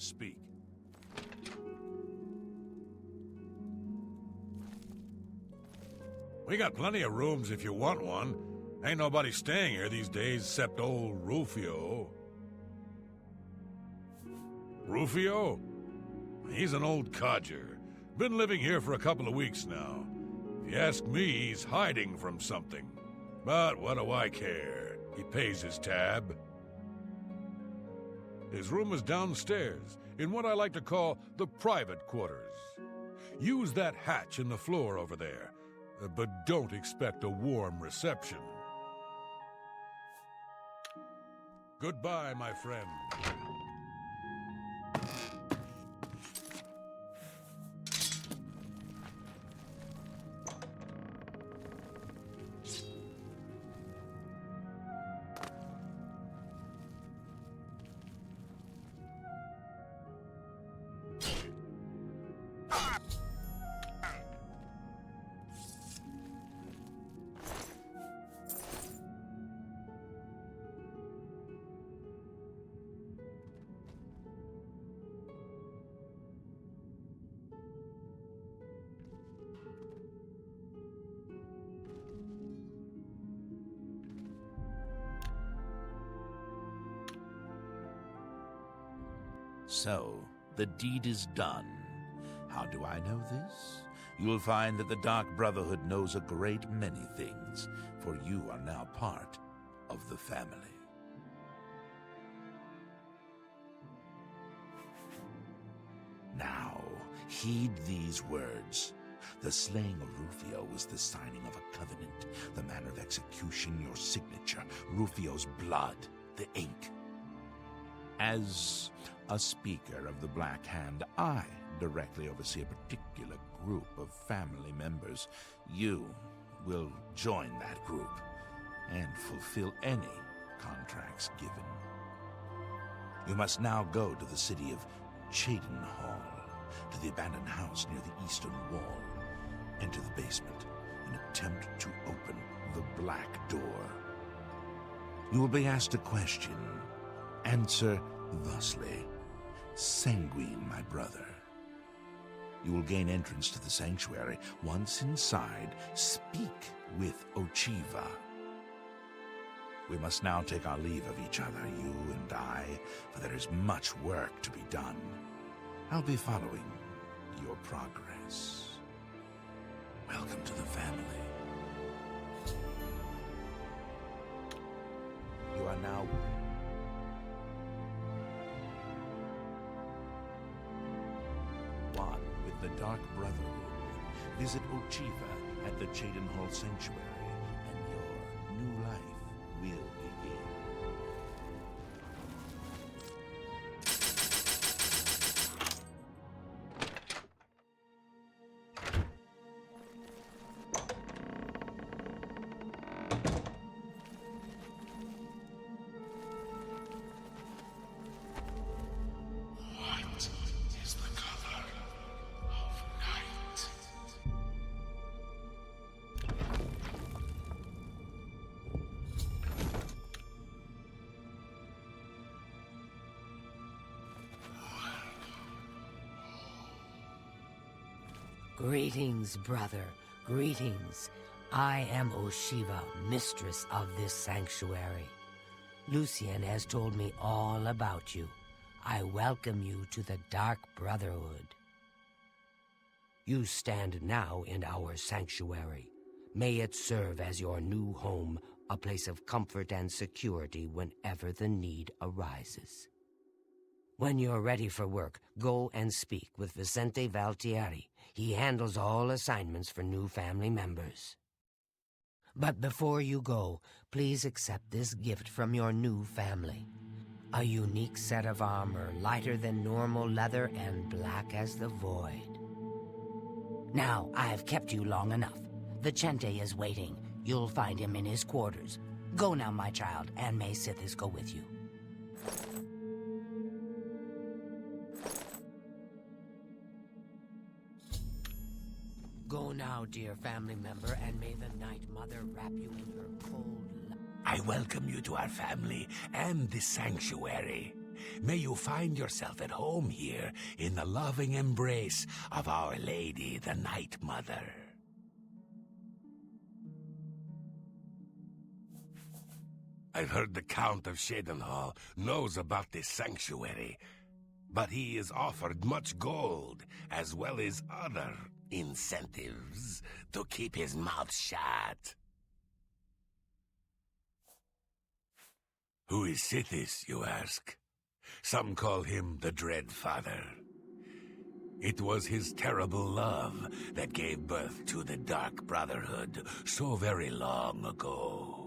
Speak. We got plenty of rooms if you want one. Ain't nobody staying here these days except old Rufio. Rufio? He's an old codger. Been living here for a couple of weeks now. If you ask me, he's hiding from something. But what do I care? He pays his tab. His room is downstairs, in what I like to call the private quarters. Use that hatch in the floor over there, but don't expect a warm reception. Goodbye, my friend. So, the deed is done. How do I know this? You will find that the Dark Brotherhood knows a great many things, for you are now part of the family. Now, heed these words. The slaying of Rufio was the signing of a covenant, the manner of execution, your signature, Rufio's blood, the ink. As a speaker of the Black Hand, I directly oversee a particular group of family members. You will join that group and fulfill any contracts given. You must now go to the city of Cheydinhal, to the abandoned house near the eastern wall. Enter the basement and attempt to open the black door. You will be asked a question. Answer thusly. Sanguine, my brother. You will gain entrance to the sanctuary. Once inside, speak with Ochiva. We must now take our leave of each other, you and I, for there is much work to be done. I'll be following your progress. Welcome to the family. You are now... one with the Dark Brotherhood. Visit Ochiva at the Cheydinhal Sanctuary, and your new life will begin. Greetings, brother. Greetings. I am Oshiva, mistress of this sanctuary. Lucien has told me all about you. I welcome you to the Dark Brotherhood. You stand now in our sanctuary. May it serve as your new home, a place of comfort and security whenever the need arises. When you're ready for work, go and speak with Vicente Valtieri. He handles all assignments for new family members. But before you go, please accept this gift from your new family. A unique set of armor, lighter than normal leather and black as the void. Now, I've kept you long enough. Vicente is waiting. You'll find him in his quarters. Go now, my child, and may Sithis go with you. Go now, dear family member, and may the Night Mother wrap you in her cold light. I welcome you to our family and this sanctuary. May you find yourself at home here in the loving embrace of Our Lady, the Night Mother. I've heard the Count of Shadenhall knows about this sanctuary, but he is offered much gold as well as other incentives to keep his mouth shut. Who is Sithis, you ask? Some call him the Dread Father. It was his terrible love that gave birth to the Dark Brotherhood so very long ago.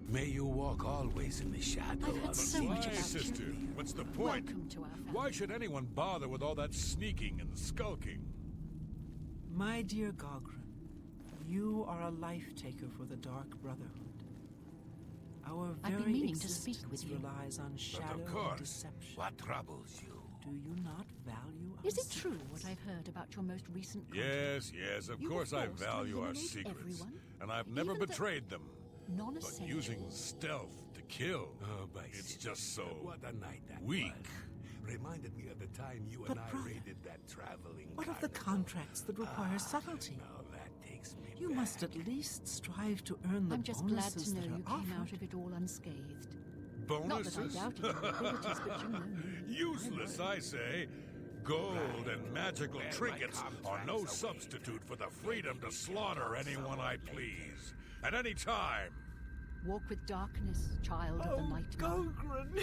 May you walk always in the shadow I've heard of so much about sister, you. what's the point? Welcome to our family. Why should anyone bother with all that sneaking and skulking? My dear Gogren, you are a life-taker for the Dark Brotherhood. Our I've been very meaning to speak existence with you. relies on shadow But of and course, deception. what troubles you? Do you not value our Is it true secrets? what I've heard about your most recent contact? Yes, of You were course I forced to value our eliminate secrets. everyone, And I've never even the betrayed them. But Non-essential. using stealth to kill, Oh, by it's Sithis, just so what a night that weak. was. Reminded me of the time you But and I brother, raided that traveling What of the carnival. contracts that require subtlety? No, that takes me You back. must at least strive to earn the I'm just glad bonuses to know that you are came out offered. of it all unscathed. Bonuses? Not that I doubted your abilities, but you know me. Useless, I say. Gold and magical Well, my trinkets are no contract's away. substitute for the freedom to slaughter anyone I please. At any time. Walk with darkness, child of the night mother. Gogren!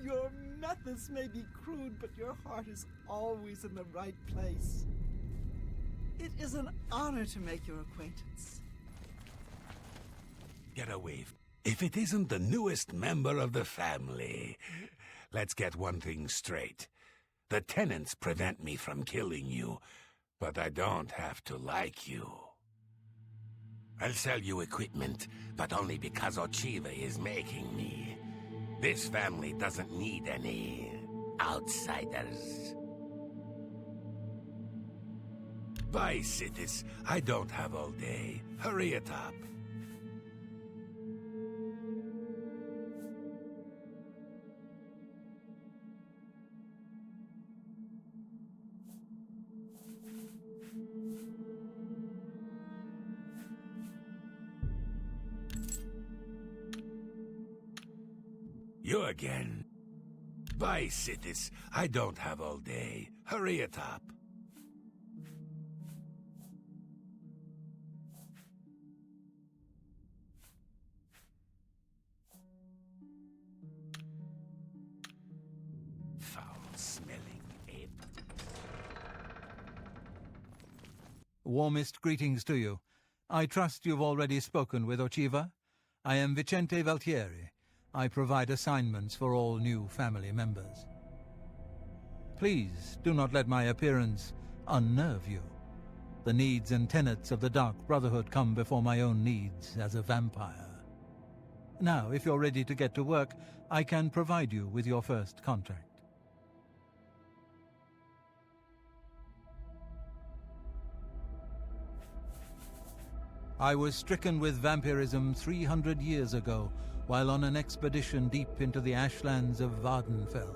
Your methods may be crude, but your heart is always in the right place. It is an honor to make your acquaintance. Get away. If it isn't the newest member of the family. Let's get one thing straight. The tenants prevent me from killing you, but I don't have to like you. I'll sell you equipment, but only because Ochiva is making me. This family doesn't need any outsiders. Bye, Sithis. I don't have all day. Hurry it up. You again. Bye, Sithis. I don't have all day. Hurry it up. Foul-smelling ape. Warmest greetings to you. I trust you've already spoken with Ochiva. I am Vicente Valtieri. I provide assignments for all new family members. Please do not let my appearance unnerve you. The needs and tenets of the Dark Brotherhood come before my own needs as a vampire. Now, if you're ready to get to work, I can provide you with your first contract. I was stricken with vampirism 300 years ago, while on an expedition deep into the ashlands of Vardenfell.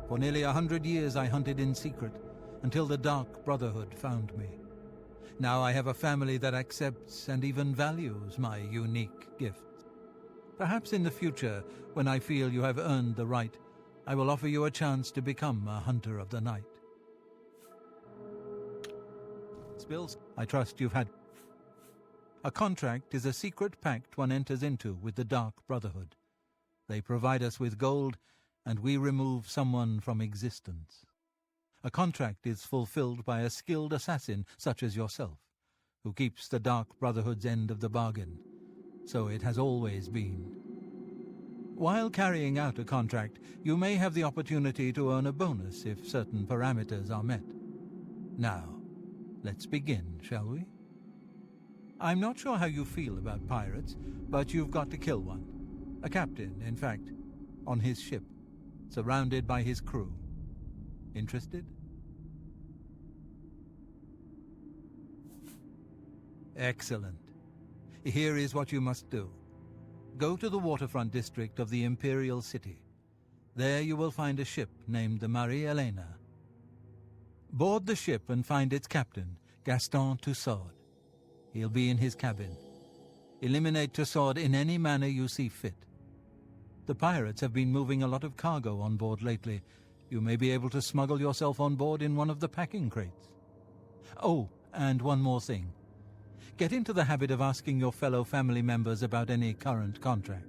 For nearly 100 years I hunted in secret, until the Dark Brotherhood found me. Now I have a family that accepts and even values my unique gifts. Perhaps in the future, when I feel you have earned the right, I will offer you a chance to become a hunter of the night. Spills, I trust you've had... A contract is a secret pact one enters into with the Dark Brotherhood. They provide us with gold, and we remove someone from existence. A contract is fulfilled by a skilled assassin such as yourself, who keeps the Dark Brotherhood's end of the bargain. So it has always been. While carrying out a contract, you may have the opportunity to earn a bonus if certain parameters are met. Now, let's begin, shall we? I'm not sure how you feel about pirates, but you've got to kill one. A captain, in fact, on his ship, surrounded by his crew. Interested? Excellent. Here is what you must do. Go to the waterfront district of the Imperial City. There you will find a ship named the Marie Helena. Board the ship and find its captain, Gaston Tussaud. He'll be in his cabin. Eliminate Tussaud in any manner you see fit. The pirates have been moving a lot of cargo on board lately. You may be able to smuggle yourself on board in one of the packing crates. Oh, and one more thing. Get into the habit of asking your fellow family members about any current contract.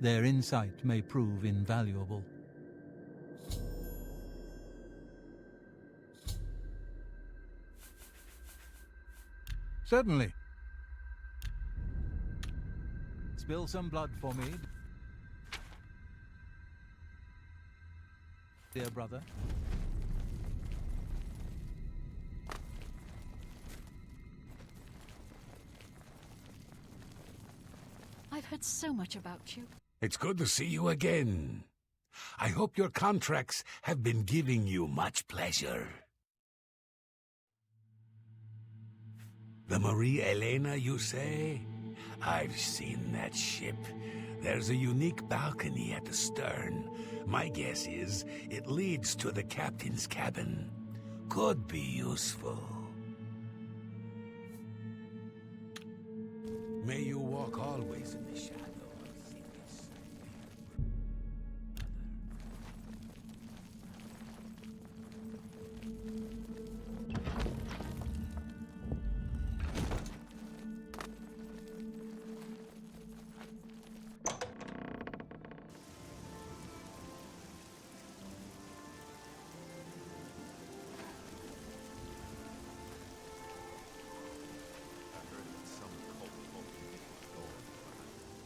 Their insight may prove invaluable. Certainly. Spill some blood for me, dear brother. I've heard so much about you. It's good to see you again. I hope your contracts have been giving you much pleasure. The Marie Helena, you say? I've seen that ship. There's a unique balcony at the stern. My guess is it leads to the captain's cabin. Could be useful. May you walk always in the shadow.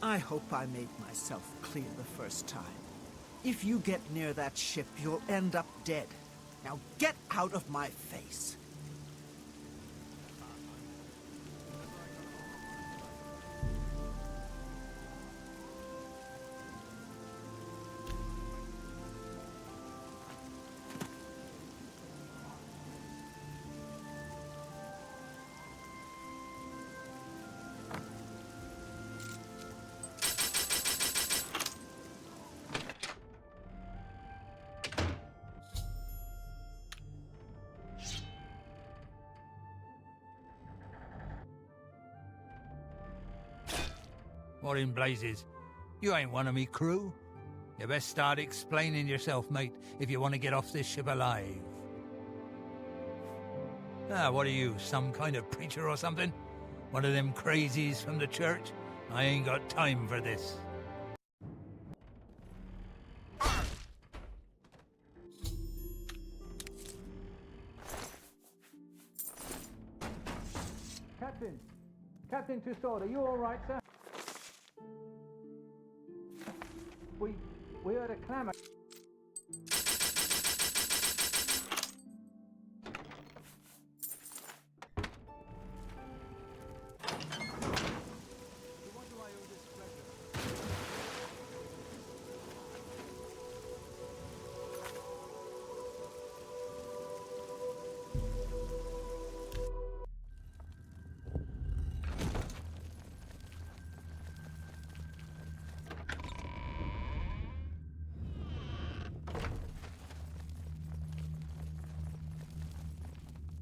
I hope I made myself clear the first time. If you get near that ship, you'll end up dead. Now get out of my face. What in blazes? You ain't one of me crew. You best start explaining yourself, mate, if you want to get off this ship alive. What are you, some kind of preacher or something? One of them crazies from the church? I ain't got time for this. Captain Tussaud, are you all right, sir? We heard a clamor.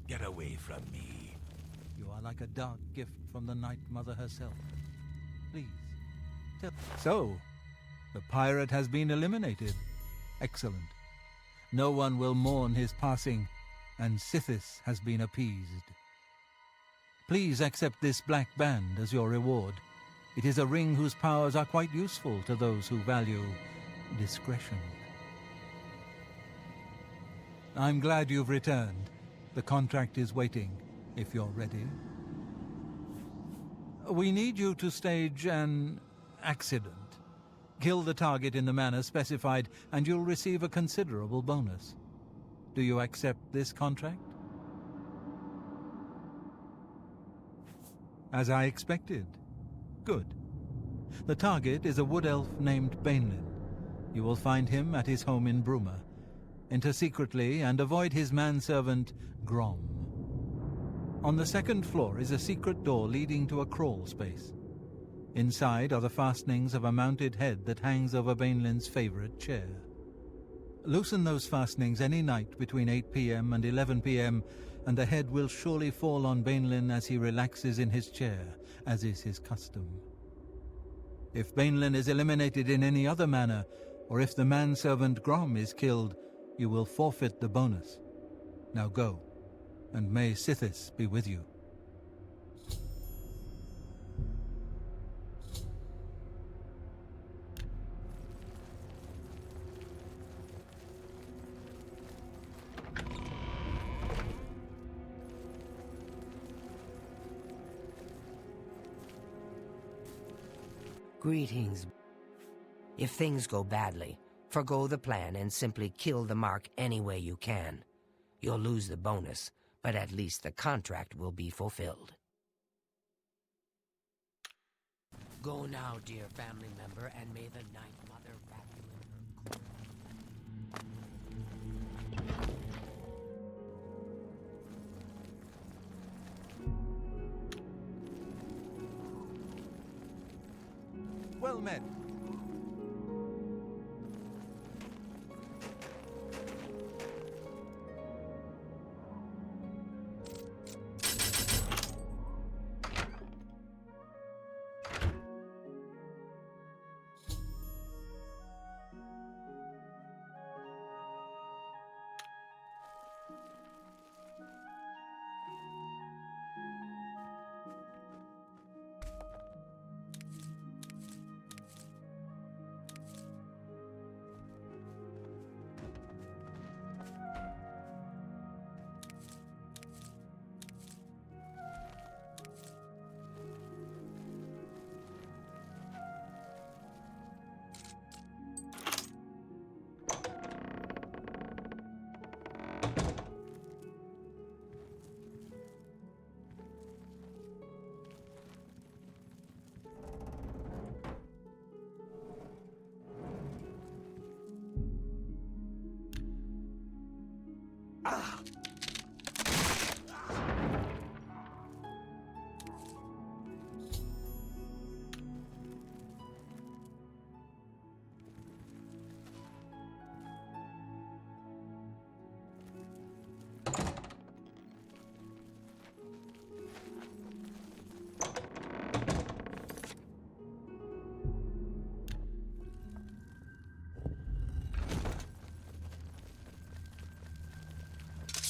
Get away from me. You are like a dark gift from the Night Mother herself. Please, tell... So, the pirate has been eliminated. Excellent. No one will mourn his passing, and Sithis has been appeased. Please accept this black band as your reward. It is a ring whose powers are quite useful to those who value discretion. I'm glad you've returned. The contract is waiting, if you're ready. We need you to stage an accident. Kill the target in the manner specified, and you'll receive a considerable bonus. Do you accept this contract? As I expected. Good. The target is a wood elf named Bainlin. You will find him at his home in Bruma. Enter secretly and avoid his manservant, Grom. On the second floor is a secret door leading to a crawl space. Inside are the fastenings of a mounted head that hangs over Bainlin's favorite chair. Loosen those fastenings any night between 8 p.m. and 11 p.m., and the head will surely fall on Bainlin as he relaxes in his chair, as is his custom. If Bainlin is eliminated in any other manner, or if the manservant Grom is killed, you will forfeit the bonus. Now go, and may Sithis be with you. Greetings. If things go badly, forgo the plan and simply kill the mark any way you can. You'll lose the bonus, but at least the contract will be fulfilled. Go now, dear family member, and may the Night Mother wrap you in her Well met.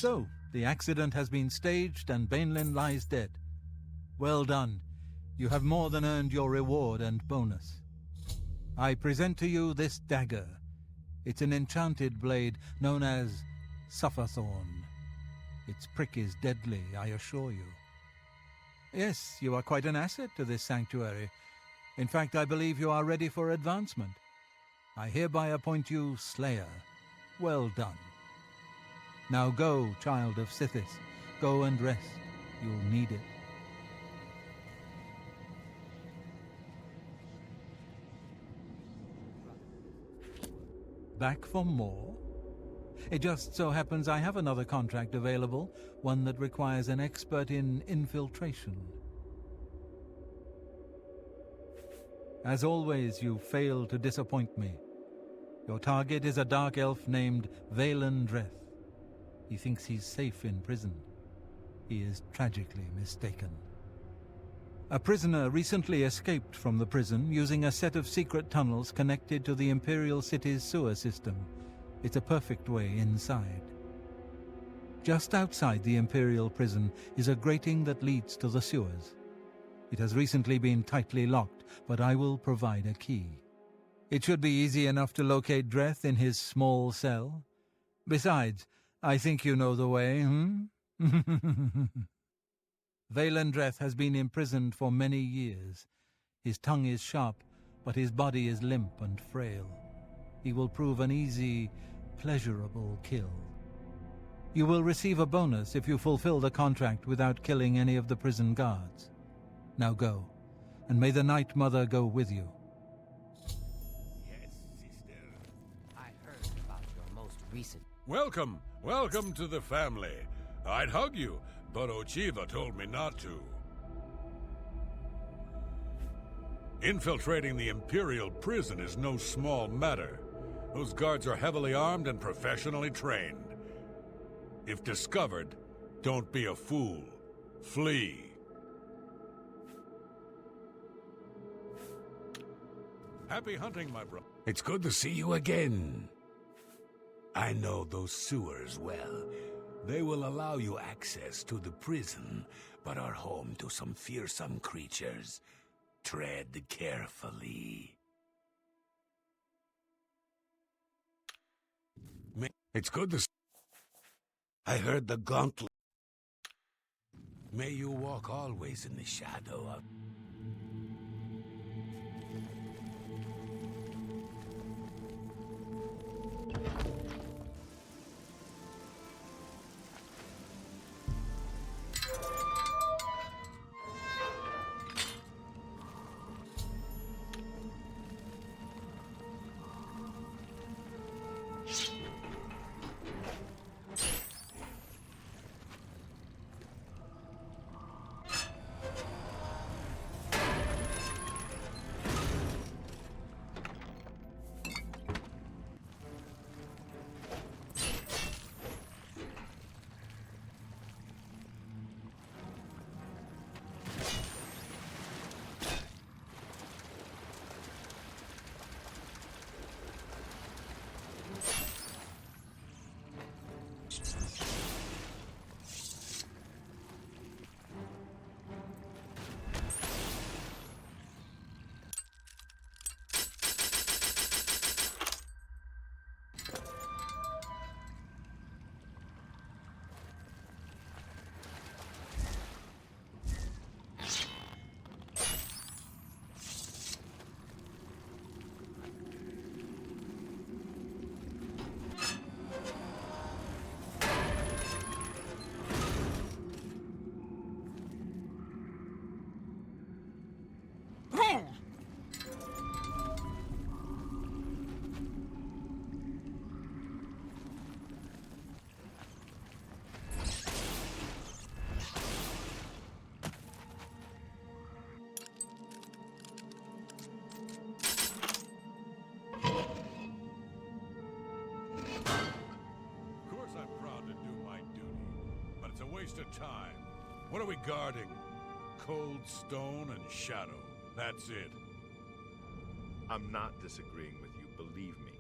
So, the accident has been staged and Bainlin lies dead. Well done. You have more than earned your reward and bonus. I present to you this dagger. It's an enchanted blade known as Sufferthorn. Its prick is deadly, I assure you. Yes, you are quite an asset to this sanctuary. In fact, I believe you are ready for advancement. I hereby appoint you Slayer. Well done. Now go, child of Sithis. Go and rest. You'll need it. Back for more? It just so happens I have another contract available, one that requires an expert in infiltration. As always, you fail to disappoint me. Your target is a dark elf named Valen Dreth. He thinks he's safe in prison. He is tragically mistaken. A prisoner recently escaped from the prison using a set of secret tunnels connected to the Imperial City's sewer system. It's a perfect way inside. Just outside the Imperial prison is a grating that leads to the sewers. It has recently been tightly locked, but I will provide a key. It should be easy enough to locate Dreth in his small cell. Besides, I think you know the way, Valen Dreth has been imprisoned for many years. His tongue is sharp, but his body is limp and frail. He will prove an easy, pleasurable kill. You will receive a bonus if you fulfill the contract without killing any of the prison guards. Now go, and may the Night Mother go with you. Yes, sister. I heard about your most recent... Welcome to the family. I'd hug you, but Ochiva told me not to. Infiltrating the Imperial prison is no small matter. Those guards are heavily armed and professionally trained. If discovered, don't be a fool. Flee. Happy hunting, my brother. It's good to see you again. I know those sewers well. They will allow you access to the prison, but are home to some fearsome creatures. Tread carefully. It's good to... I heard the gauntlet. May you walk always in the shadow of... Waste of time. What are we guarding? Cold stone and shadow. That's it. I'm not disagreeing with you, believe me.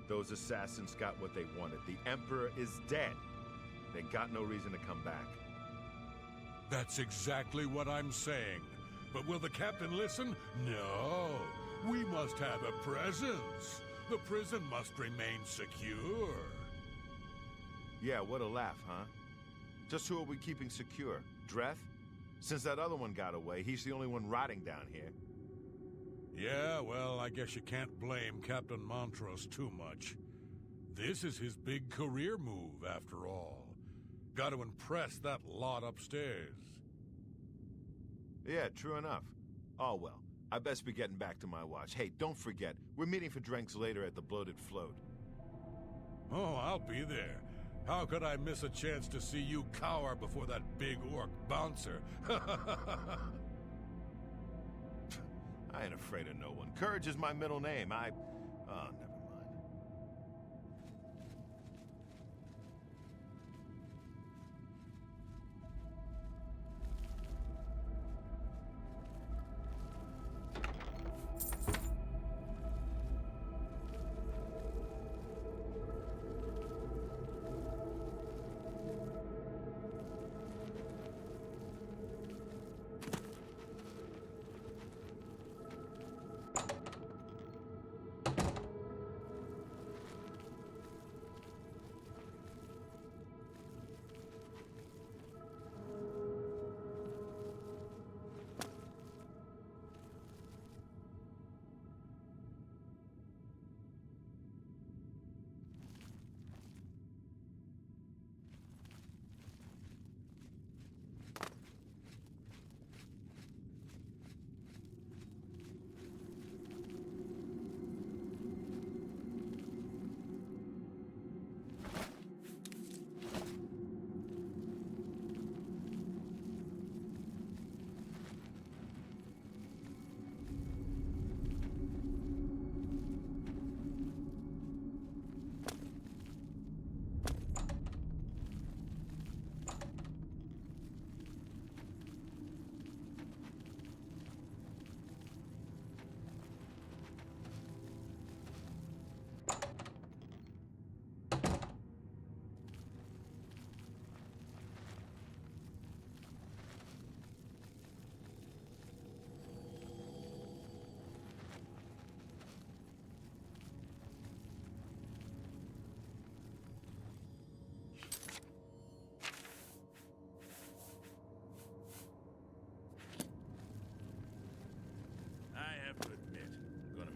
Those assassins got what they wanted. The Emperor is dead. They got no reason to come back. That's exactly what I'm saying. But will the captain listen? No. We must have a presence. The prison must remain secure. Yeah, what a laugh, huh? Just who are we keeping secure? Dreth? Since that other one got away, he's the only one rotting down here. Yeah, well, I guess you can't blame Captain Montrose too much. This is his big career move, after all. Got to impress that lot upstairs. Yeah, true enough. Oh, well, I best be getting back to my watch. Hey, don't forget, we're meeting for drinks later at the Bloated Float. Oh, I'll be there. How could I miss a chance to see you cower before that big orc bouncer? I ain't afraid of no one. Courage is my middle name. Oh, never mind.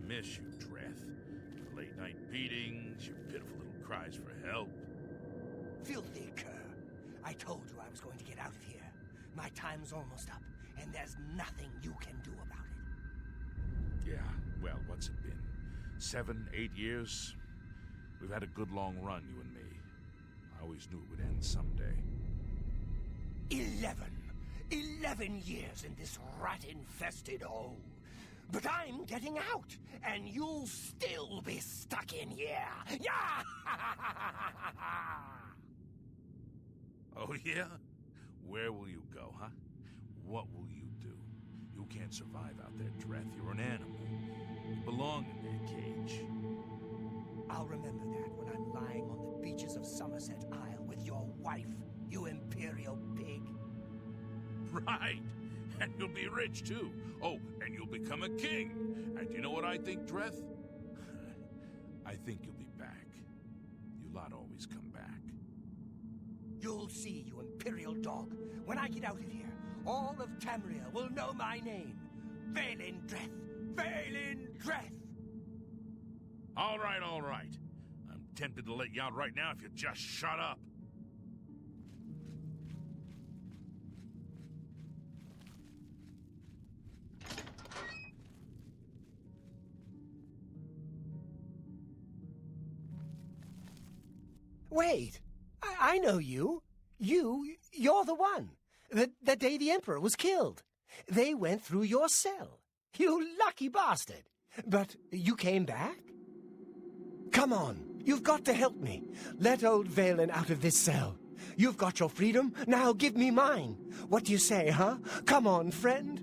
miss you, Dreth. Your late-night beatings, your pitiful little cries for help. Filthy cur. I told you I was going to get out of here. My time's almost up, and there's nothing you can do about it. Yeah, well, what's it been? 7, 8 years? We've had a good long run, you and me. I always knew it would end someday. 11 years in this rat-infested hole. But I'm getting out, and you'll still be stuck in here. Yeah! Oh, yeah? Where will you go, huh? What will you do? You can't survive out there, Dreth. You're an animal. You belong in that cage. I'll remember that when I'm lying on the beaches of Somerset Isle with your wife, you imperial pig. Right. And you'll be rich, too. Oh, and you'll become a king. And you know what I think, Dreth? I think you'll be back. You lot always come back. You'll see, you imperial dog. When I get out of here, all of Tamriel will know my name. Valen Dreth. Valen Dreth. All right, all right. I'm tempted to let you out right now if you just shut up. Wait, I know you. You're the one. The day the Emperor was killed. They went through your cell. You lucky bastard. But you came back? Come on, you've got to help me. Let old Valen out of this cell. You've got your freedom, now give me mine. What do you say, huh? Come on, friend.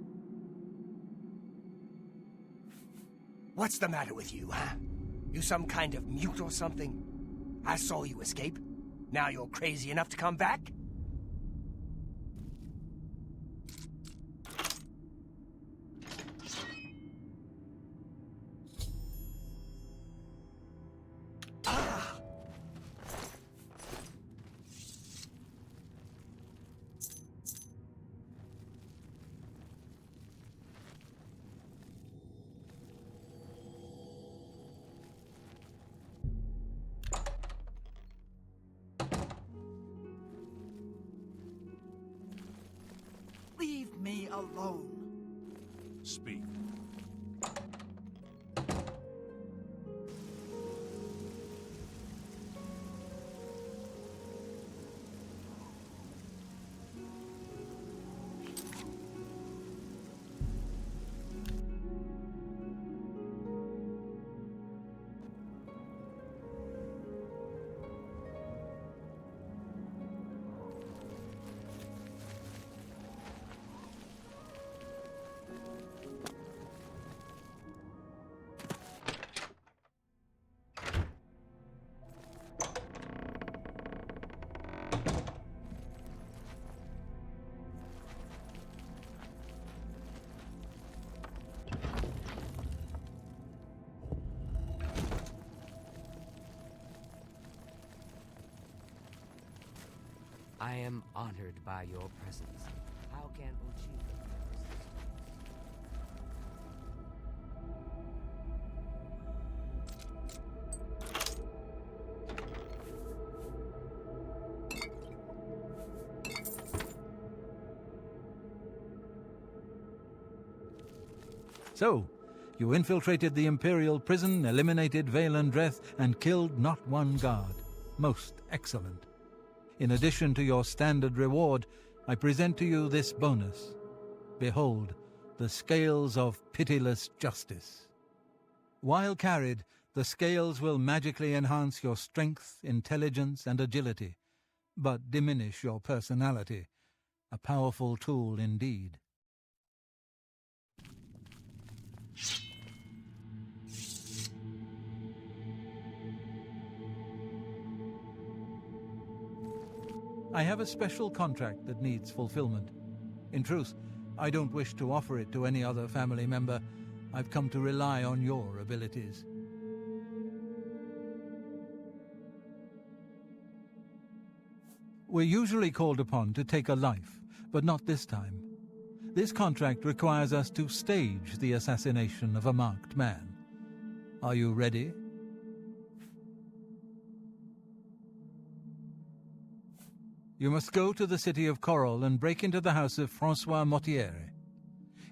What's the matter with you, huh? You some kind of mute or something? I saw you escape. Now you're crazy enough to come back? Leave me alone. Speak. I am honored by your presence. How can Ochiva resist? So, you infiltrated the Imperial prison, eliminated Valen Dreth, and killed not one guard. Most excellent. In addition to your standard reward, I present to you this bonus. Behold, the scales of pitiless justice. While carried, the scales will magically enhance your strength, intelligence, and agility, but diminish your personality. A powerful tool indeed. I have a special contract that needs fulfillment. In truth, I don't wish to offer it to any other family member. I've come to rely on your abilities. We're usually called upon to take a life, but not this time. This contract requires us to stage the assassination of a marked man. Are you ready? You must go to the city of Coral and break into the house of Francois Mortiere.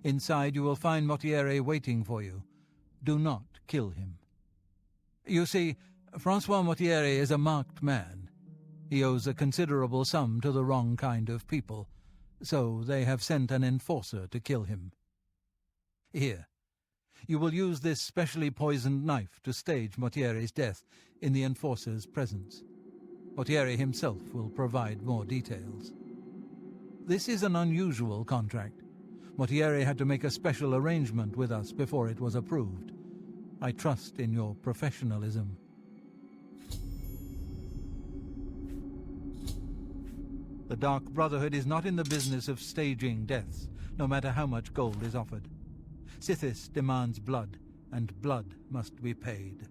Inside you will find Mortiere waiting for you. Do not kill him. You see, Francois Mortiere is a marked man. He owes a considerable sum to the wrong kind of people, so they have sent an enforcer to kill him. Here, you will use this specially poisoned knife to stage Mortiere's death in the enforcer's presence. Mortiere himself will provide more details. This is an unusual contract. Mortiere had to make a special arrangement with us before it was approved. I trust in your professionalism. The Dark Brotherhood is not in the business of staging deaths, no matter how much gold is offered. Sithis demands blood, and blood must be paid.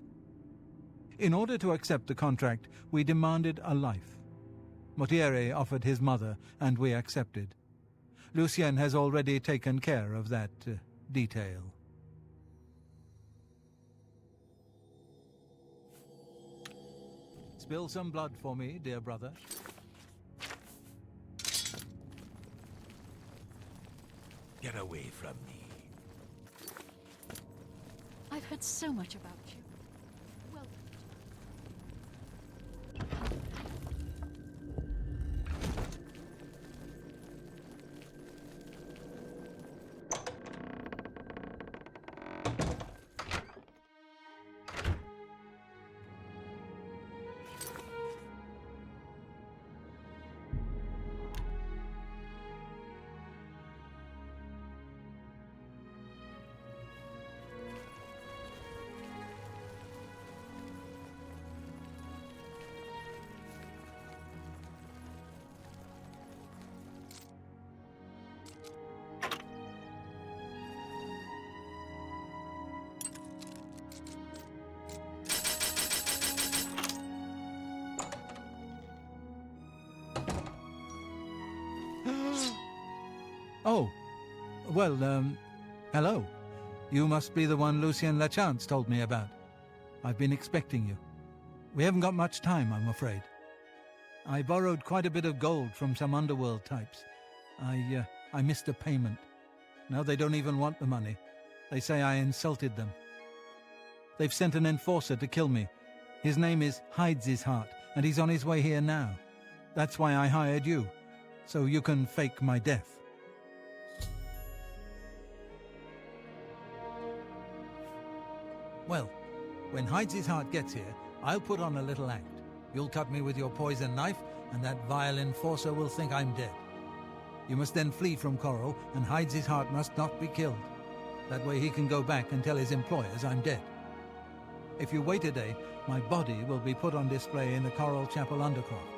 In order to accept the contract, we demanded a life. Mortiere offered his mother, and we accepted. Lucien has already taken care of that detail. Spill some blood for me, dear brother. Get away from me. I've heard so much about you. Welcome. Oh, well, hello. You must be the one Lucien Lachance told me about. I've been expecting you. We haven't got much time, I'm afraid. I borrowed quite a bit of gold from some underworld types. I missed a payment. Now they don't even want the money. They say I insulted them. They've sent an enforcer to kill me. His name is Hides His Heart, and he's on his way here now. That's why I hired you, so you can fake my death. Well, when Hides His Heart gets here, I'll put on a little act. You'll cut me with your poison knife, and that vile enforcer will think I'm dead. You must then flee from Coral, and Hides His Heart must not be killed. That way he can go back and tell his employers I'm dead. If you wait a day, my body will be put on display in the Coral Chapel Undercroft.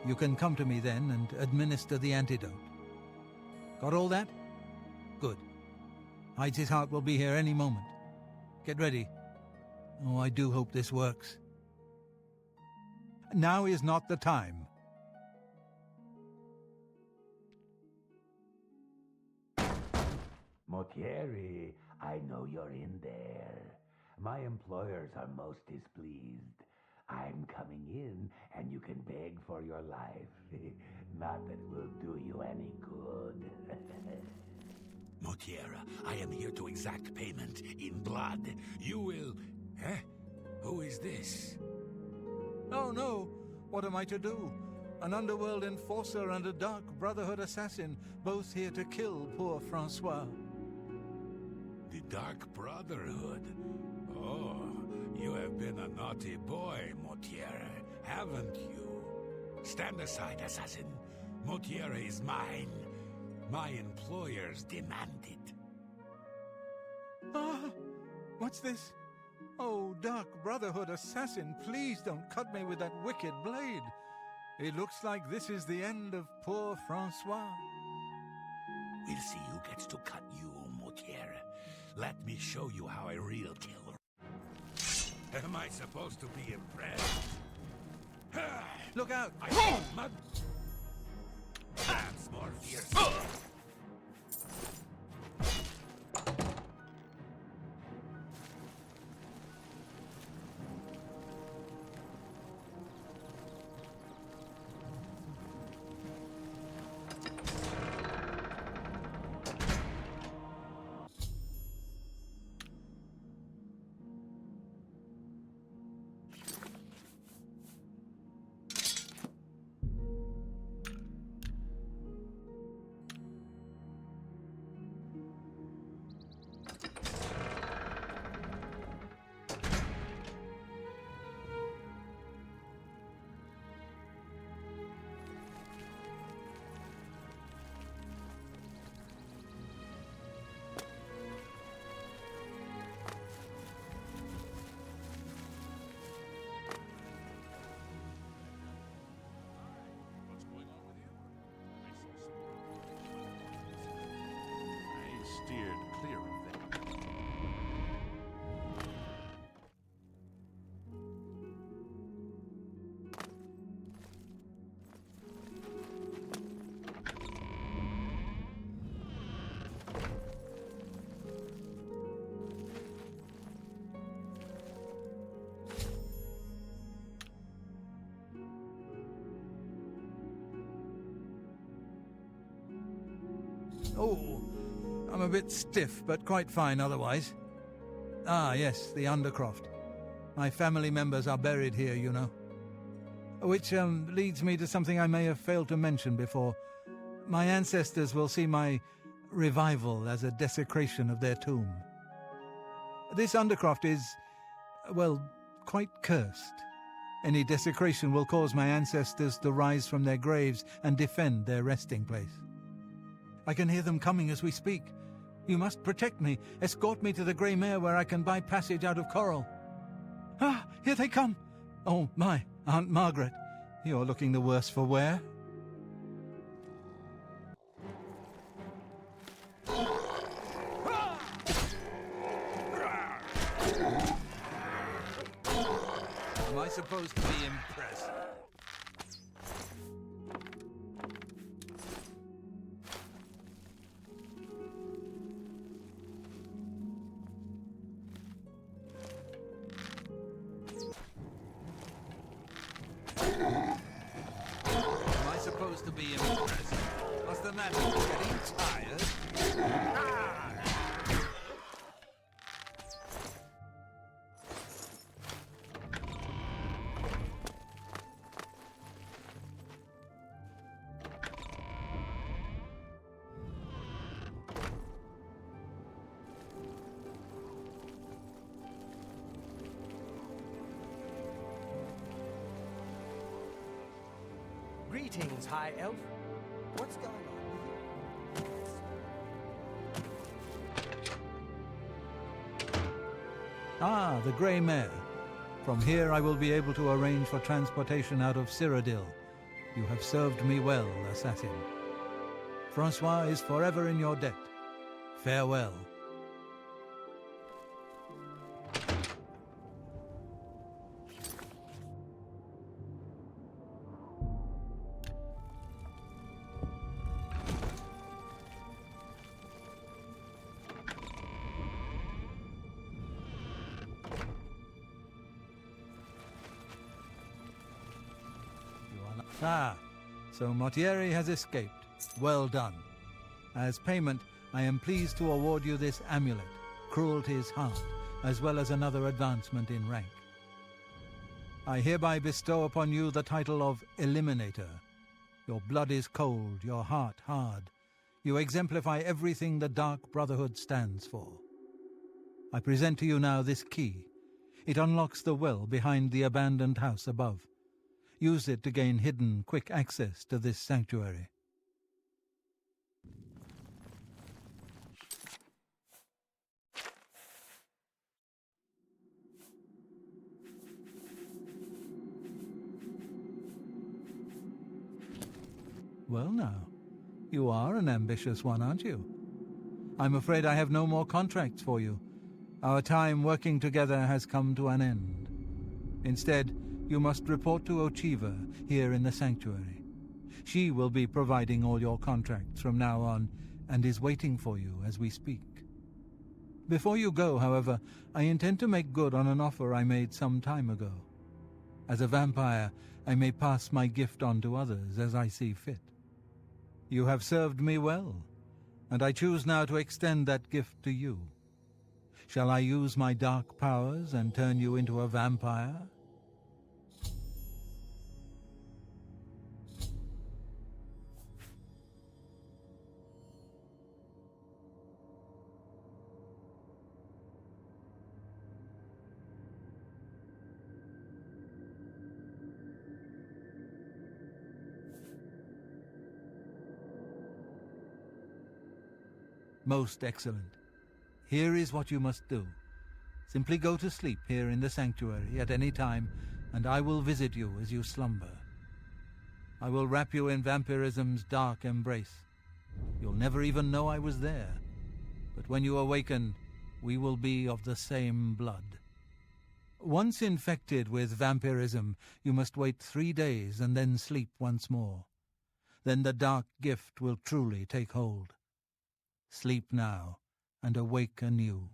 You can come to me then and administer the antidote. Got all that? Good. Hides His Heart will be here any moment. Get ready. Oh, I do hope this works. Now is not the time. Mortiere, I know you're in there. My employers are most displeased. I'm coming in, and you can beg for your life. Not that it will do you any good. Mortiere, I am here to exact payment in blood. You will... Eh? Who is this? Oh no! What am I to do? An underworld enforcer and a Dark Brotherhood assassin, both here to kill poor Francois. The Dark Brotherhood? Oh, you have been a naughty boy, Mortiere, haven't you? Stand aside, assassin. Mortiere is mine. My employers demand it. Ah! What's this? Oh, Dark Brotherhood assassin, please don't cut me with that wicked blade. It looks like this is the end of poor Francois. We'll see who gets to cut you, Mortiere. Let me show you how a real killer... Am I supposed to be impressed? Look out! That's more fierce. Oh, I'm a bit stiff, but quite fine otherwise. Ah, yes, the Undercroft. My family members are buried here, you know. Which leads me to something I may have failed to mention before. My ancestors will see my revival as a desecration of their tomb. This Undercroft is, well, quite cursed. Any desecration will cause my ancestors to rise from their graves and defend their resting place. I can hear them coming as we speak. You must protect me. Escort me to the Grey Mare where I can buy passage out of Coral. Ah, here they come. Oh, my, Aunt Margaret. You're looking the worse for wear. Am I supposed to be impressed? Am I supposed to be impressed? What's the matter? Getting tired? Ah! Greetings, High Elf. What's going on with you? Ah, the Grey Mare. From here I will be able to arrange for transportation out of Cyrodiil. You have served me well, assassin. Francois is forever in your debt. Farewell. Ah, so Mortieri has escaped. Well done. As payment, I am pleased to award you this amulet, Cruelty's Heart, as well as another advancement in rank. I hereby bestow upon you the title of Eliminator. Your blood is cold, your heart hard. You exemplify everything the Dark Brotherhood stands for. I present to you now this key. It unlocks the well behind the abandoned house above. Use it to gain hidden, quick access to this sanctuary. Well now, you are an ambitious one, aren't you? I'm afraid I have no more contracts for you. Our time working together has come to an end. Instead, you must report to Ochiva here in the sanctuary. She will be providing all your contracts from now on and is waiting for you as we speak. Before you go, however, I intend to make good on an offer I made some time ago. As a vampire, I may pass my gift on to others as I see fit. You have served me well, and I choose now to extend that gift to you. Shall I use my dark powers and turn you into a vampire? Most excellent. Here is what you must do. Simply go to sleep here in the sanctuary at any time, and I will visit you as you slumber. I will wrap you in vampirism's dark embrace. You'll never even know I was there. But when you awaken, we will be of the same blood. Once infected with vampirism, you must wait 3 days and then sleep once more. Then the dark gift will truly take hold. Sleep now, and awake anew.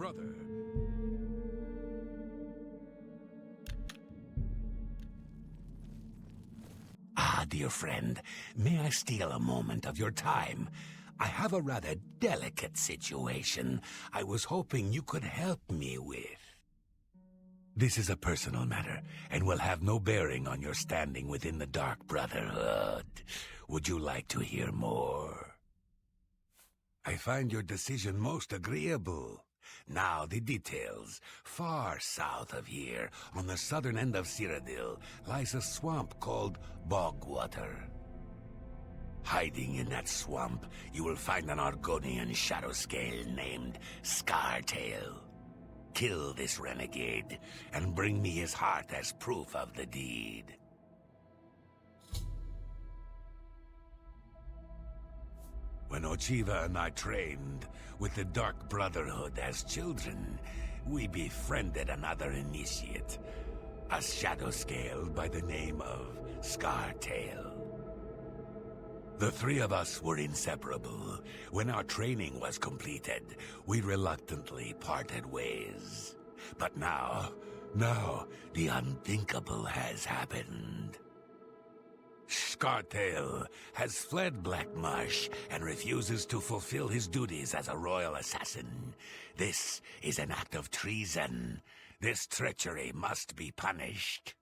brother. Ah, dear friend, may I steal a moment of your time? I have a rather delicate situation I was hoping you could help me with. This is a personal matter, and will have no bearing on your standing within the Dark Brotherhood. Would you like to hear more? I find your decision most agreeable. Now the details. Far south of here, on the southern end of Cyrodiil, lies a swamp called Bogwater. Hiding in that swamp, you will find an Argonian shadow scale named Scartail. Kill this renegade, and bring me his heart as proof of the deed. When Ochiva and I trained with the Dark Brotherhood as children, we befriended another initiate, a shadow scale by the name of Scartail. The three of us were inseparable. When our training was completed, we reluctantly parted ways. But now, the unthinkable has happened. Scartail has fled Black Marsh and refuses to fulfill his duties as a royal assassin. This is an act of treason. This treachery must be punished.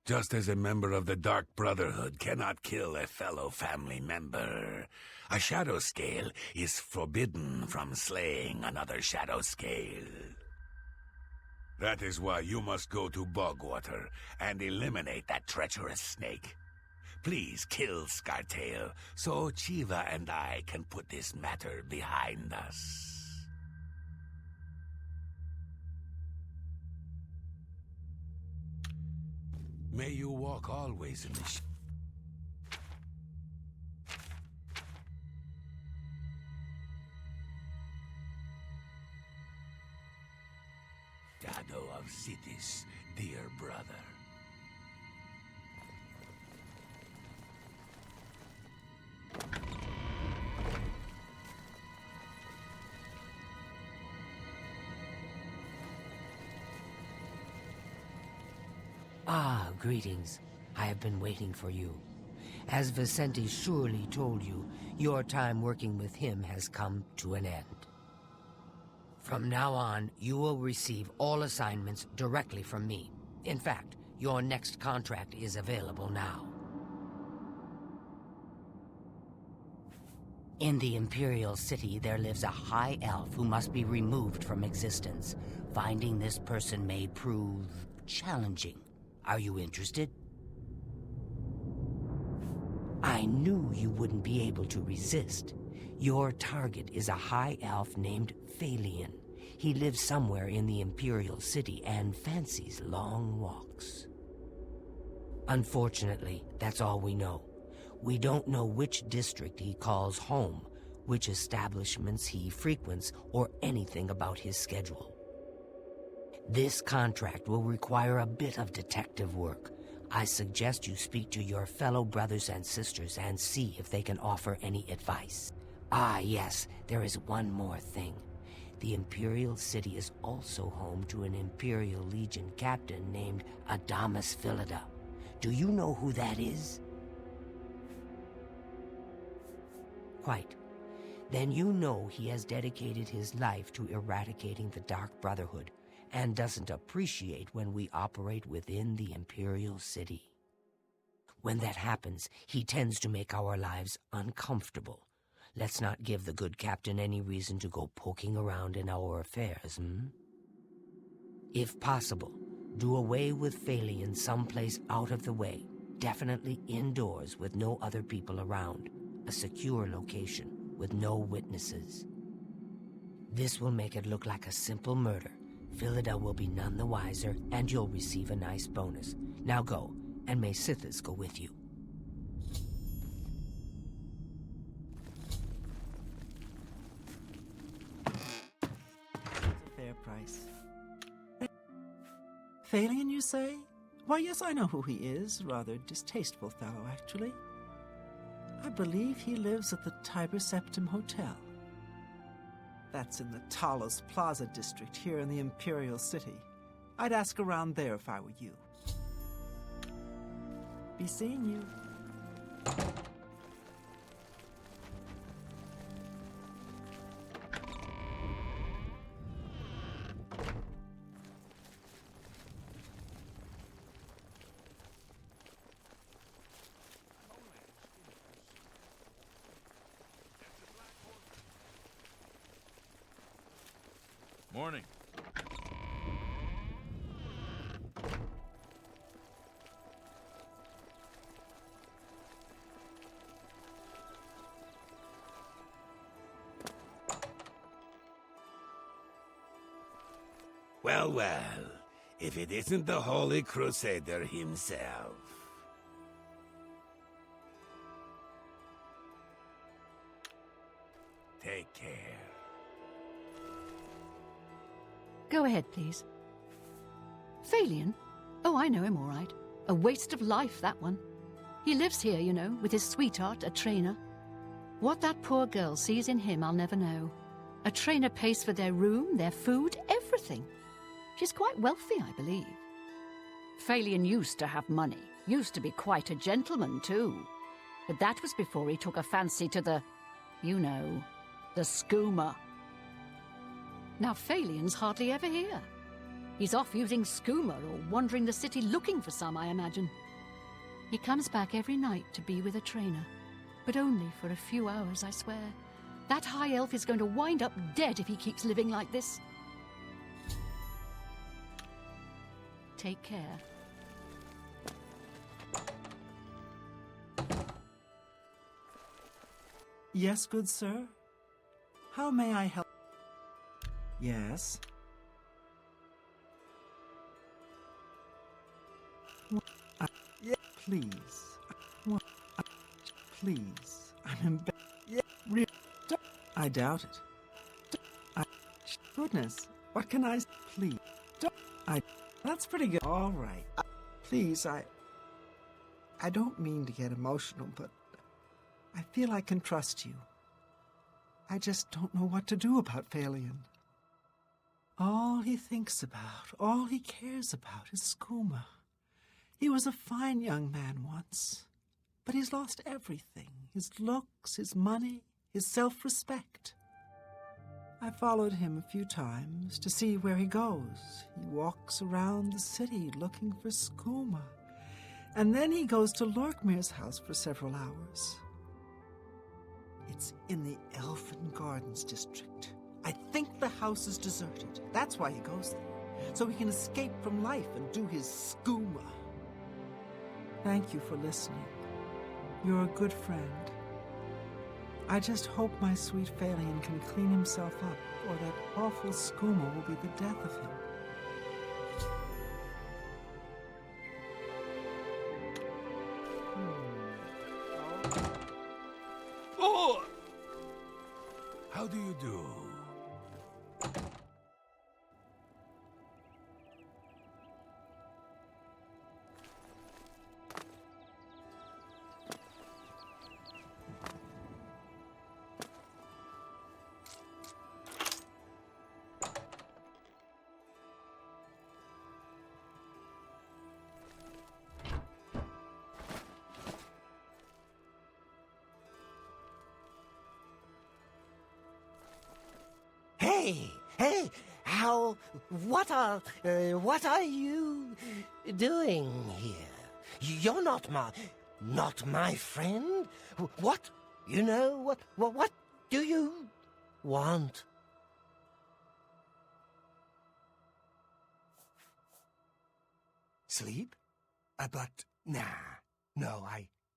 Just as a member of the Dark Brotherhood cannot kill a fellow family member, a shadow scale is forbidden from slaying another shadow scale. That is why you must go to Bogwater and eliminate that treacherous snake. Please kill Scartail, so Chiva and I can put this matter behind us. May you walk always in the shadow of cities, dear brother. Ah, greetings. I have been waiting for you. As Vicente surely told you, your time working with him has come to an end. From now on, you will receive all assignments directly from me. In fact, your next contract is available now. In the Imperial City, there lives a high elf who must be removed from existence. Finding this person may prove challenging. Are you interested? I knew you wouldn't be able to resist. Your target is a high elf named Phalion. He lives somewhere in the Imperial City and fancies long walks. Unfortunately, that's all we know. We don't know which district he calls home, which establishments he frequents, or anything about his schedule. This contract will require a bit of detective work. I suggest you speak to your fellow brothers and sisters and see if they can offer any advice. Ah, yes, there is one more thing. The Imperial City is also home to an Imperial Legion captain named Adamus Philida. Do you know who that is? Quite. Then you know he has dedicated his life to eradicating the Dark Brotherhood, and doesn't appreciate when we operate within the Imperial City. When that happens, he tends to make our lives uncomfortable. Let's not give the good captain any reason to go poking around in our affairs, If possible, do away with Phalion someplace out of the way, definitely indoors with no other people around, a secure location with no witnesses. This will make it look like a simple murder. Philida will be none the wiser, and you'll receive a nice bonus. Now go, and may Sithis go with you. Fair price. Phalion, you say? Why, yes, I know who he is. Rather distasteful fellow, actually. I believe he lives at the Tiber Septim Hotel. That's in the Talos Plaza district here in the Imperial City. I'd ask around there if I were you. Be seeing you. Morning. Well, well, if it isn't the Holy Crusader himself. Take care. Go ahead, please. Phalion? Oh, I know him all right. A waste of life, that one. He lives here, you know, with his sweetheart, a trainer. What that poor girl sees in him, I'll never know. A trainer pays for their room, their food, everything. She's quite wealthy, I believe. Phalion used to have money. Used to be quite a gentleman, too. But that was before he took a fancy to the, you know, the skooma. Now Phalion's hardly ever here. He's off using skooma or wandering the city looking for some, I imagine. He comes back every night to be with a trainer. But only for a few hours, I swear. That high elf is going to wind up dead if he keeps living like this. Take care. Yes, good sir? How may I help? Yes? Yeah, please. Please. I'm embarrassed. I doubt it. Goodness. What can I... Please. That's pretty good. All right. Please, I don't mean to get emotional, but I feel I can trust you. I just don't know what to do about Phalion. All he thinks about, all he cares about is skooma. He was a fine young man once, but he's lost everything. His looks, his money, his self-respect. I followed him a few times to see where he goes. He walks around the city looking for skooma. And then he goes to Lorkmir's house for several hours. It's in the Elfin Gardens district. I think the house is deserted. That's why he goes there, so he can escape from life and do his skooma. Thank you for listening. You're a good friend. I just hope my sweet Phalion can clean himself up, or that awful skooma will be the death of him. Oh! How do you do? Hey, what are you doing here? You're not my friend? What? You know, what do you want? Sleep? But, nah, no,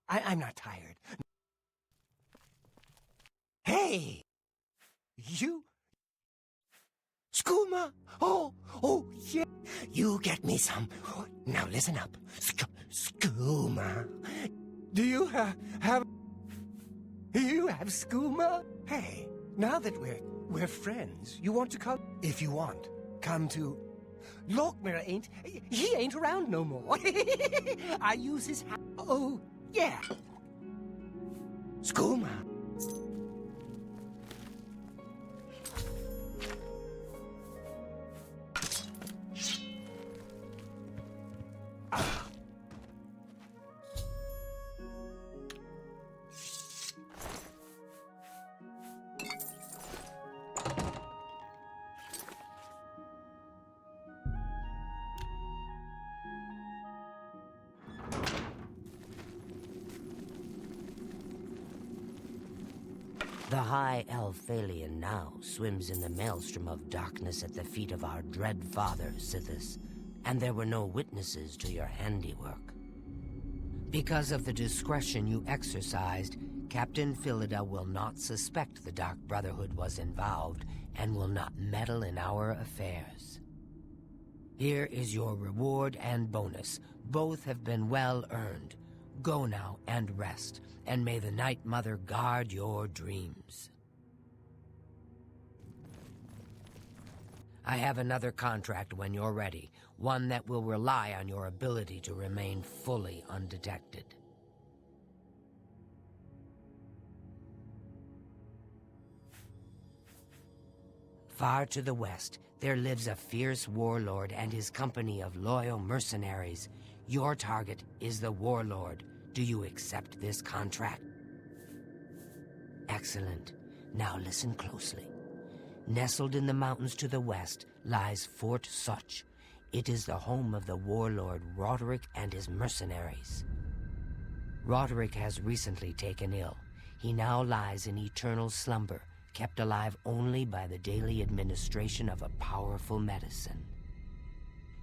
I'm not tired. Hey! You... Skooma! Oh, yeah. You get me some. Now listen up. Skooma. Do you have... You have skooma? Hey, now that we're friends, you want to come? If you want, come to... Lorkmir he ain't around no more. I use his... Oh, yeah. Skooma. The high elf Phalion now swims in the maelstrom of darkness at the feet of our dread father, Sithis, and there were no witnesses to your handiwork. Because of the discretion you exercised, Captain Philida will not suspect the Dark Brotherhood was involved and will not meddle in our affairs. Here is your reward and bonus. Both have been well earned. Go now and rest, and may the Night Mother guard your dreams. I have another contract when you're ready, one that will rely on your ability to remain fully undetected. Far to the west, there lives a fierce warlord and his company of loyal mercenaries. Your target is the warlord. Do you accept this contract? Excellent. Now listen closely. Nestled in the mountains to the west lies Fort Such. It is the home of the warlord Roderick and his mercenaries. Roderick has recently taken ill. He now lies in eternal slumber, kept alive only by the daily administration of a powerful medicine.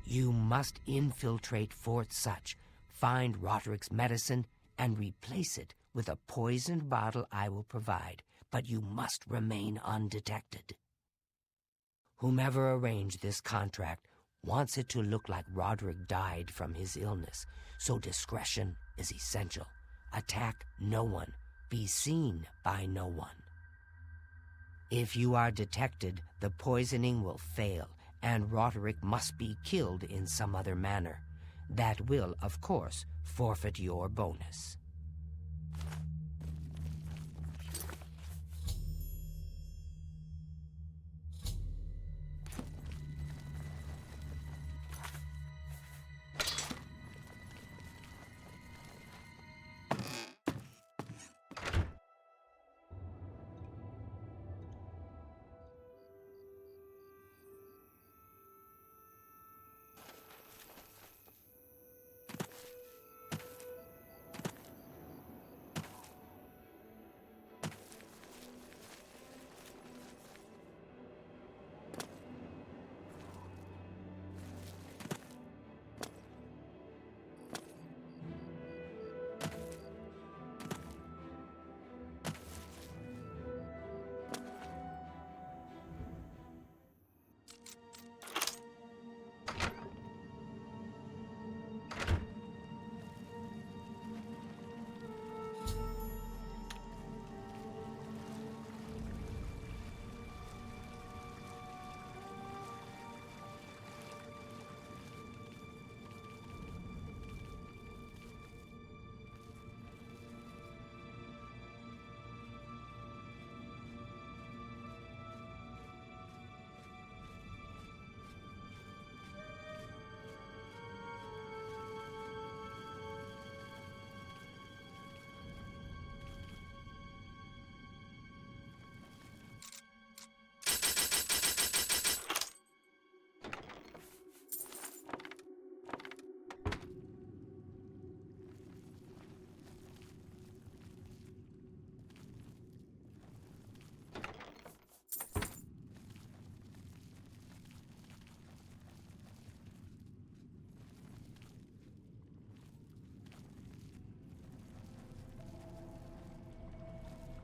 You must infiltrate Fort Such, find Roderick's medicine, and replace it with a poisoned bottle I will provide, but you must remain undetected. Whomever arranged this contract wants it to look like Roderick died from his illness, so discretion is essential. Attack no one. Be seen by no one. If you are detected, the poisoning will fail, and Roderick must be killed in some other manner. That will, of course, forfeit your bonus.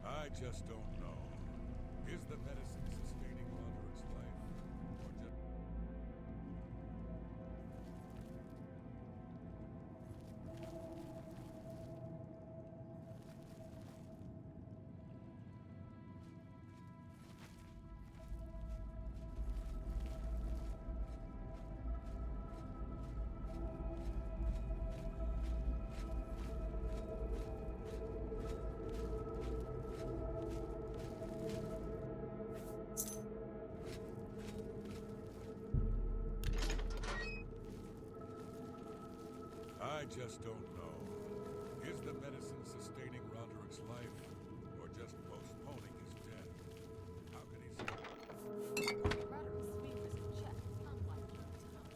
I just don't know. Is the medicine sustaining Roderick's life? Or just... I just don't know. Is the medicine sustaining Roderick's life, or just postponing his death? How can he say? Roderick's fever's in check, unlike yours, huh?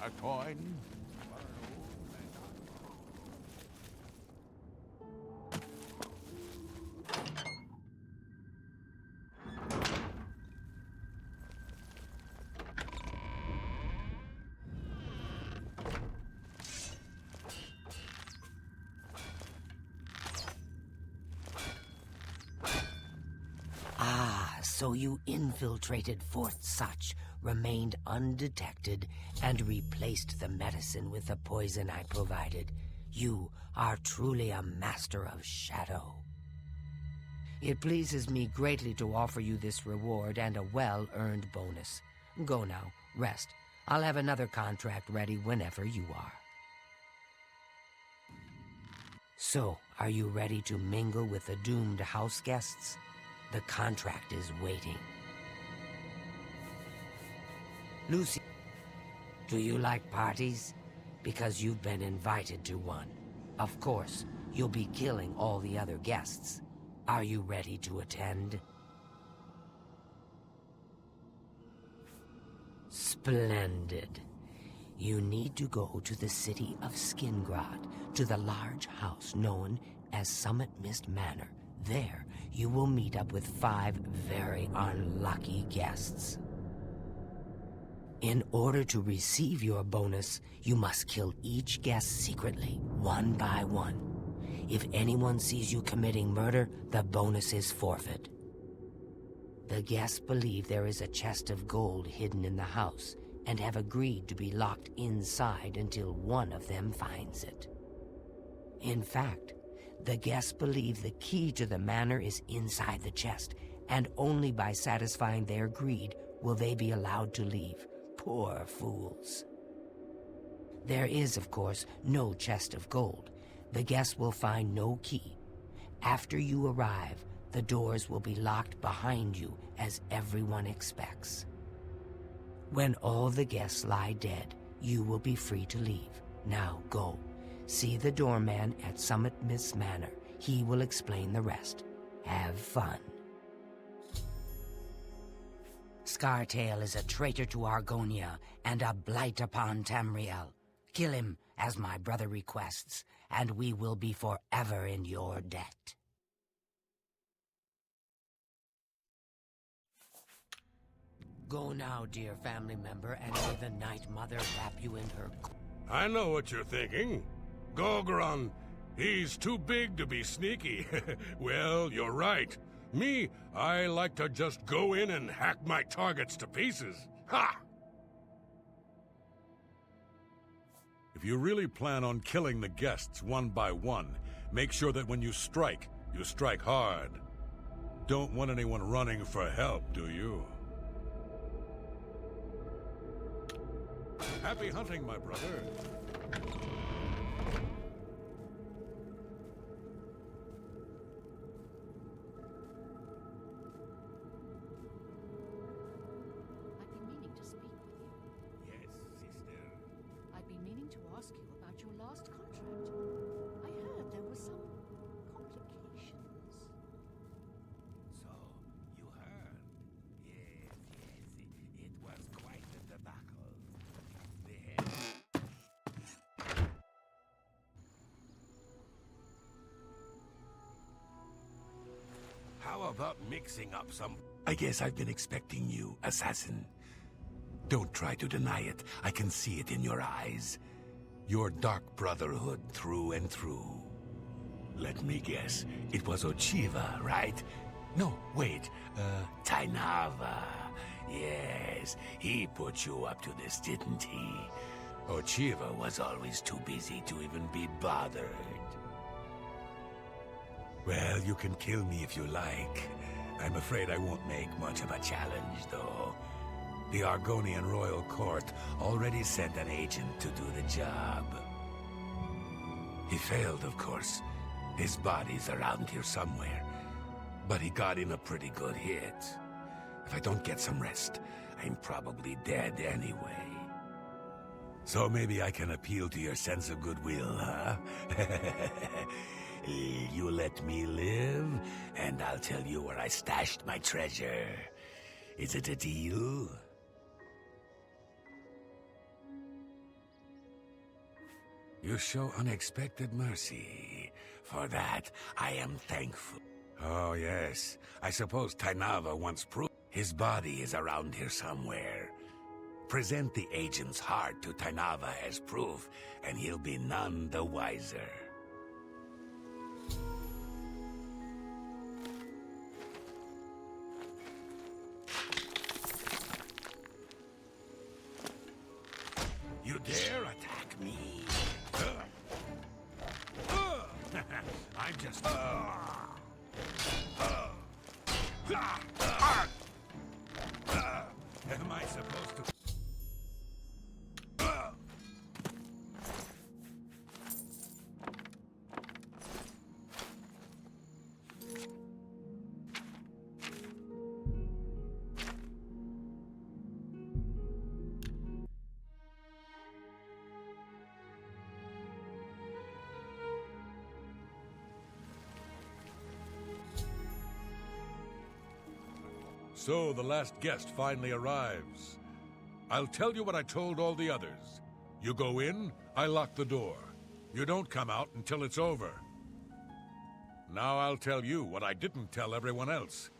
A coin? So you infiltrated Fort Such, remained undetected, and replaced the medicine with the poison I provided. You are truly a master of shadow. It pleases me greatly to offer you this reward and a well-earned bonus. Go now, rest. I'll have another contract ready whenever you are. So, are you ready to mingle with the doomed house guests? The contract is waiting. Lucy, do you like parties? Because you've been invited to one. Of course, you'll be killing all the other guests. Are you ready to attend? Splendid. You need to go to the city of Skingrad, to the large house known as Summit Mist Manor. There, you will meet up with 5 very unlucky guests. In order to receive your bonus, you must kill each guest secretly, one by one. If anyone sees you committing murder, the bonus is forfeit. The guests believe there is a chest of gold hidden in the house, and have agreed to be locked inside until one of them finds it. In fact, the guests believe the key to the manor is inside the chest, and only by satisfying their greed will they be allowed to leave. Poor fools. There is, of course, no chest of gold. The guests will find no key. After you arrive, the doors will be locked behind you, as everyone expects. When all the guests lie dead, you will be free to leave. Now go. See the doorman at Summit Mist Manor. He will explain the rest. Have fun. Scartail is a traitor to Argonia and a blight upon Tamriel. Kill him, as my brother requests, and we will be forever in your debt. Go now, dear family member, and may the Night Mother wrap you in her... I know what you're thinking. Gogron, he's too big to be sneaky. Well, you're right. Me, I like to just go in and hack my targets to pieces. Ha! If you really plan on killing the guests one by one, make sure that when you strike hard. Don't want anyone running for help, do you? Happy hunting, my brother. I've been meaning to speak with you. Yes, sister. I've been meaning to ask you about your last contract. I heard there were some complications. So, you heard? Yes, it was quite a debacle. The head... How about mixing up some... I guess I've been expecting you, assassin. Don't try to deny it. I can see it in your eyes. You're Dark Brotherhood through and through. Let me guess. It was Ochiva, right? No, wait. Tainava. Yes, he put you up to this, didn't he? Ochiva was always too busy to even be bothered. Well, you can kill me if you like. I'm afraid I won't make much of a challenge, though. The Argonian Royal Court already sent an agent to do the job. He failed, of course. His body's around here somewhere. But he got in a pretty good hit. If I don't get some rest, I'm probably dead anyway. So maybe I can appeal to your sense of goodwill, huh? You let me live, and I'll tell you where I stashed my treasure. Is it a deal? You show unexpected mercy. For that, I am thankful. Oh, yes. I suppose Tainava once proved his body is around here somewhere. Present the agent's heart to Tainava as proof, and he'll be none the wiser. You dare attack me? I'm just... Am I supposed to... So the last guest finally arrives. I'll tell you what I told all the others. You go in, I lock the door. You don't come out until it's over. Now I'll tell you what I didn't tell everyone else.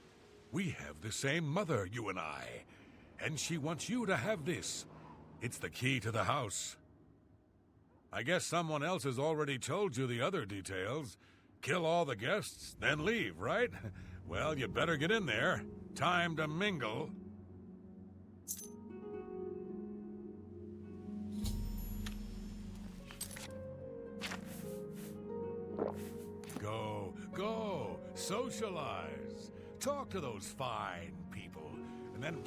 We have the same mother, you and I. And she wants you to have this. It's the key to the house. I guess someone else has already told you the other details. Kill all the guests, then leave, right? Well, you better get in there. Time to mingle. Go, socialize. Talk to those fine people, and then...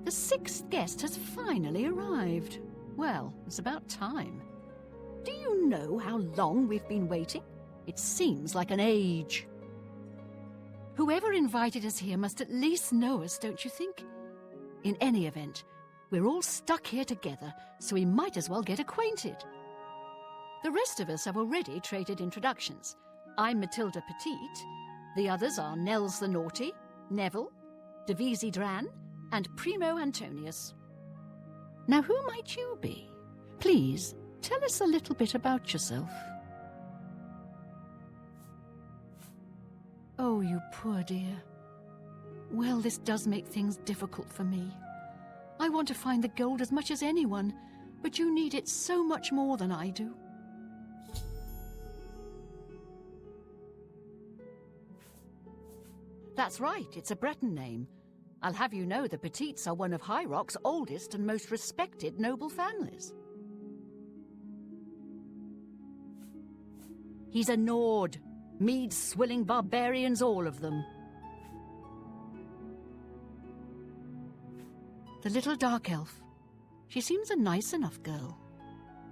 The sixth guest has finally arrived. Well, it's about time. Do you know how long we've been waiting? It seems like an age. Whoever invited us here must at least know us, don't you think? In any event, we're all stuck here together, so we might as well get acquainted. The rest of us have already traded introductions. I'm Matilda Petite. The others are Nels the Naughty, Neville, Devisi Dran, and Primo Antonius. Now, who might you be? Please, tell us a little bit about yourself. Oh, you poor dear. Well, this does make things difficult for me. I want to find the gold as much as anyone, but you need it so much more than I do. That's right, it's a Breton name. I'll have you know the Petites are one of High Rock's oldest and most respected noble families. He's a Nord. Mead-swilling barbarians, all of them. The little dark elf. She seems a nice enough girl.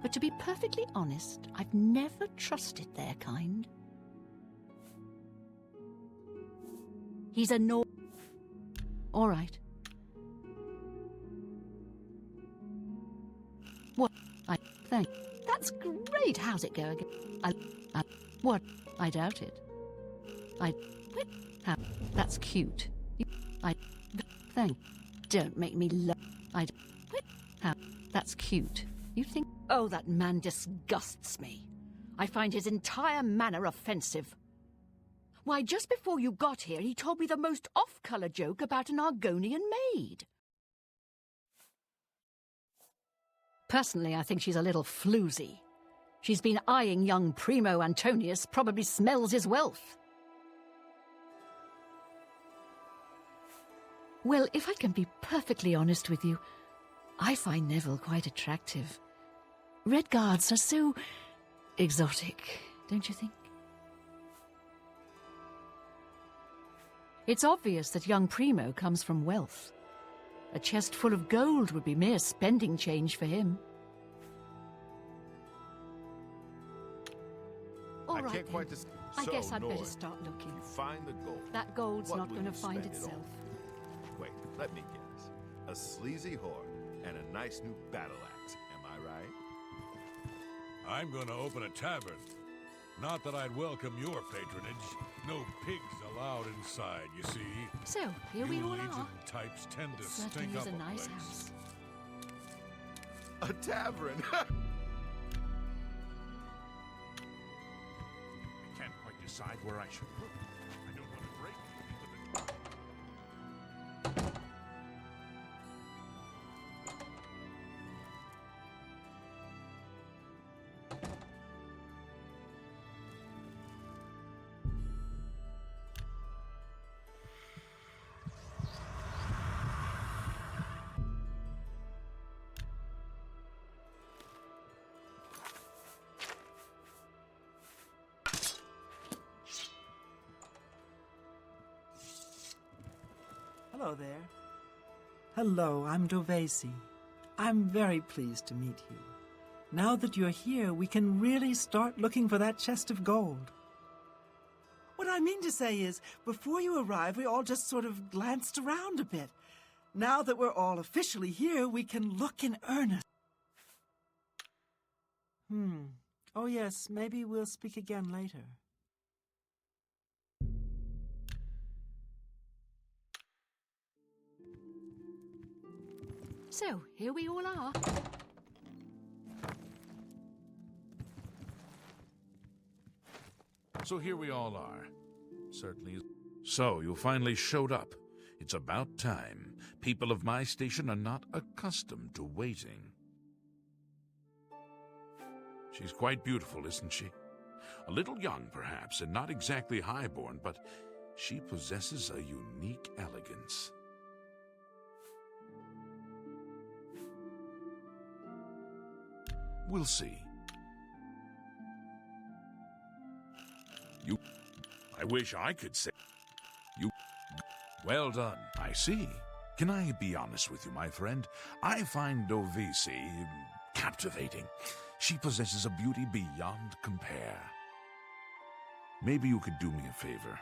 But to be perfectly honest, I've never trusted their kind. He's a Nord. All right. What? Thank. That's great. How's it go again? What? I doubt it. How? That's cute. Thank. Don't make me laugh. How? That's cute. You think? Oh, that man disgusts me. I find his entire manner offensive. Why, just before you got here, he told me the most off-color joke about an Argonian maid. Personally, I think she's a little floozy. She's been eyeing young Primo Antonius, probably smells his wealth. Well, if I can be perfectly honest with you, I find Neville quite attractive. Red Guards are so exotic, don't you think? It's obvious that young Primo comes from wealth. A chest full of gold would be mere spending change for him. All right, can't quite I guess I'd better Nord, start looking. You find the gold. That gold's What not will going to you find spend it itself. on? Wait, let me guess. A sleazy whore and a nice new battle axe, am I right? I'm going to open a tavern. Not that I'd welcome your patronage. No pigs allowed inside, you see. So, here we You all Legion are. types tend to It stink certainly up is a a nice place. house. A tavern. I can't quite decide where I should look. I don't want to break anything with it. Hello there. Hello, I'm Dovesi. I'm very pleased to meet you. Now that you're here, we can really start looking for that chest of gold. What I mean to say is, before you arrived, we all just sort of glanced around a bit. Now that we're all officially here, we can look in earnest. Oh yes, maybe we'll speak again later. So, here we all are. So here we all are. Certainly. So you finally showed up. It's about time. People of my station are not accustomed to waiting. She's quite beautiful, isn't she? A little young, perhaps, and not exactly highborn, but she possesses a unique elegance. We'll see. I wish I could say... Well done. I see. Can I be honest with you, my friend? I find Dovesi captivating. She possesses a beauty beyond compare. Maybe you could do me a favor.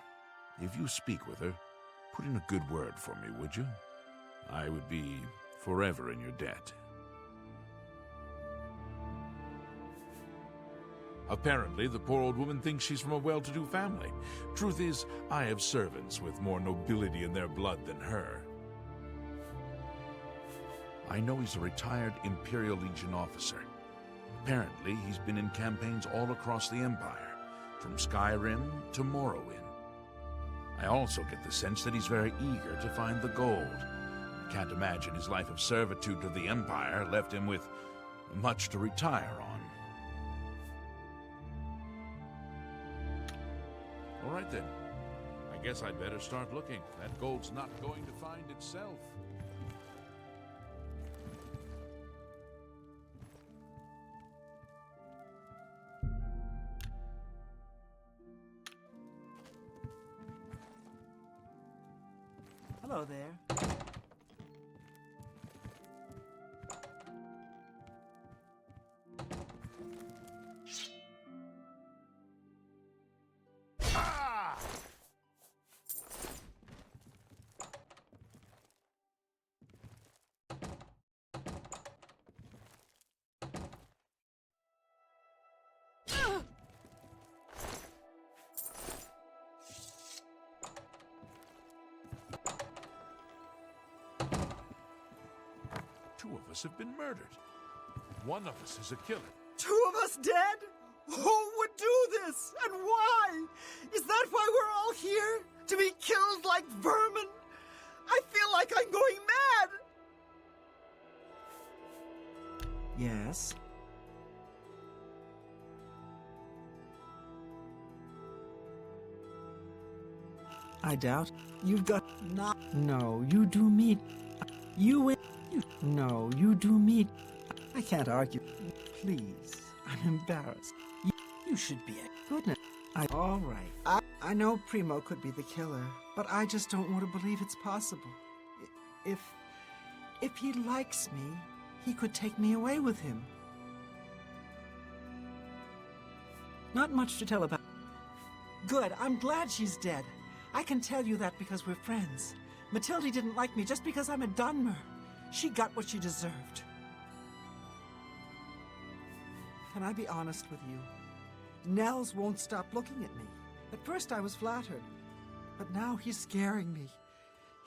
If you speak with her, put in a good word for me, would you? I would be forever in your debt. Apparently, the poor old woman thinks she's from a well-to-do family. Truth is, I have servants with more nobility in their blood than her. I know he's a retired Imperial Legion officer. Apparently, he's been in campaigns all across the Empire, from Skyrim to Morrowind. I also get the sense that he's very eager to find the gold. I can't imagine his life of servitude to the Empire left him with much to retire on. All right, then. I guess I'd better start looking. That gold's not going to find itself. Hello there. Two of us have been murdered. One of us is a killer. 2 of us dead? Who would do this? And why? Is that why we're all here? To be killed like vermin? I feel like I'm going mad! Yes? I doubt. You've got not. No, you do meet. No, you do meet. I can't argue. Please, I'm embarrassed. You should be a goodness. All right. I know Primo could be the killer, but I just don't want to believe it's possible. If he likes me, he could take me away with him. Not much to tell about. Good, I'm glad she's dead. I can tell you that because we're friends. Matilde didn't like me just because I'm a Dunmer. She got what she deserved. Can I be honest with you? Nels won't stop looking at me. At first I was flattered, but now he's scaring me.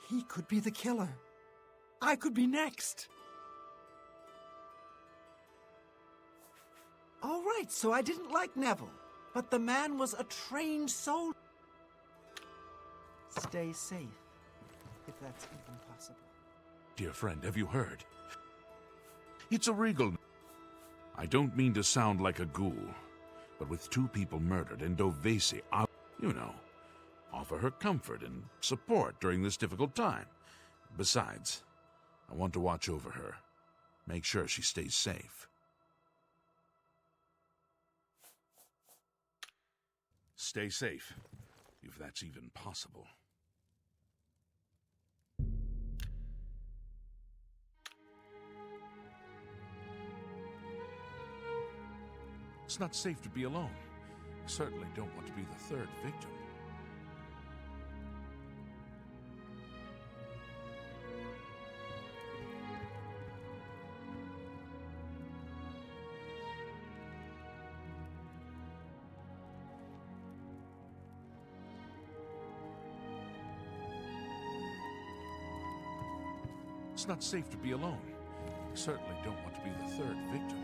He could be the killer. I could be next. All right, so I didn't like Neville, but the man was a trained soldier. Stay safe, if that's even possible. Dear friend, have you heard? It's a regal. I don't mean to sound like a ghoul, but with 2 people murdered and Dovesi, I'll, offer her comfort and support during this difficult time. Besides, I want to watch over her. Make sure she stays safe. Stay safe, if that's even possible. It's not safe to be alone. I certainly don't want to be the 3rd victim. It's not safe to be alone. I certainly don't want to be the 3rd victim.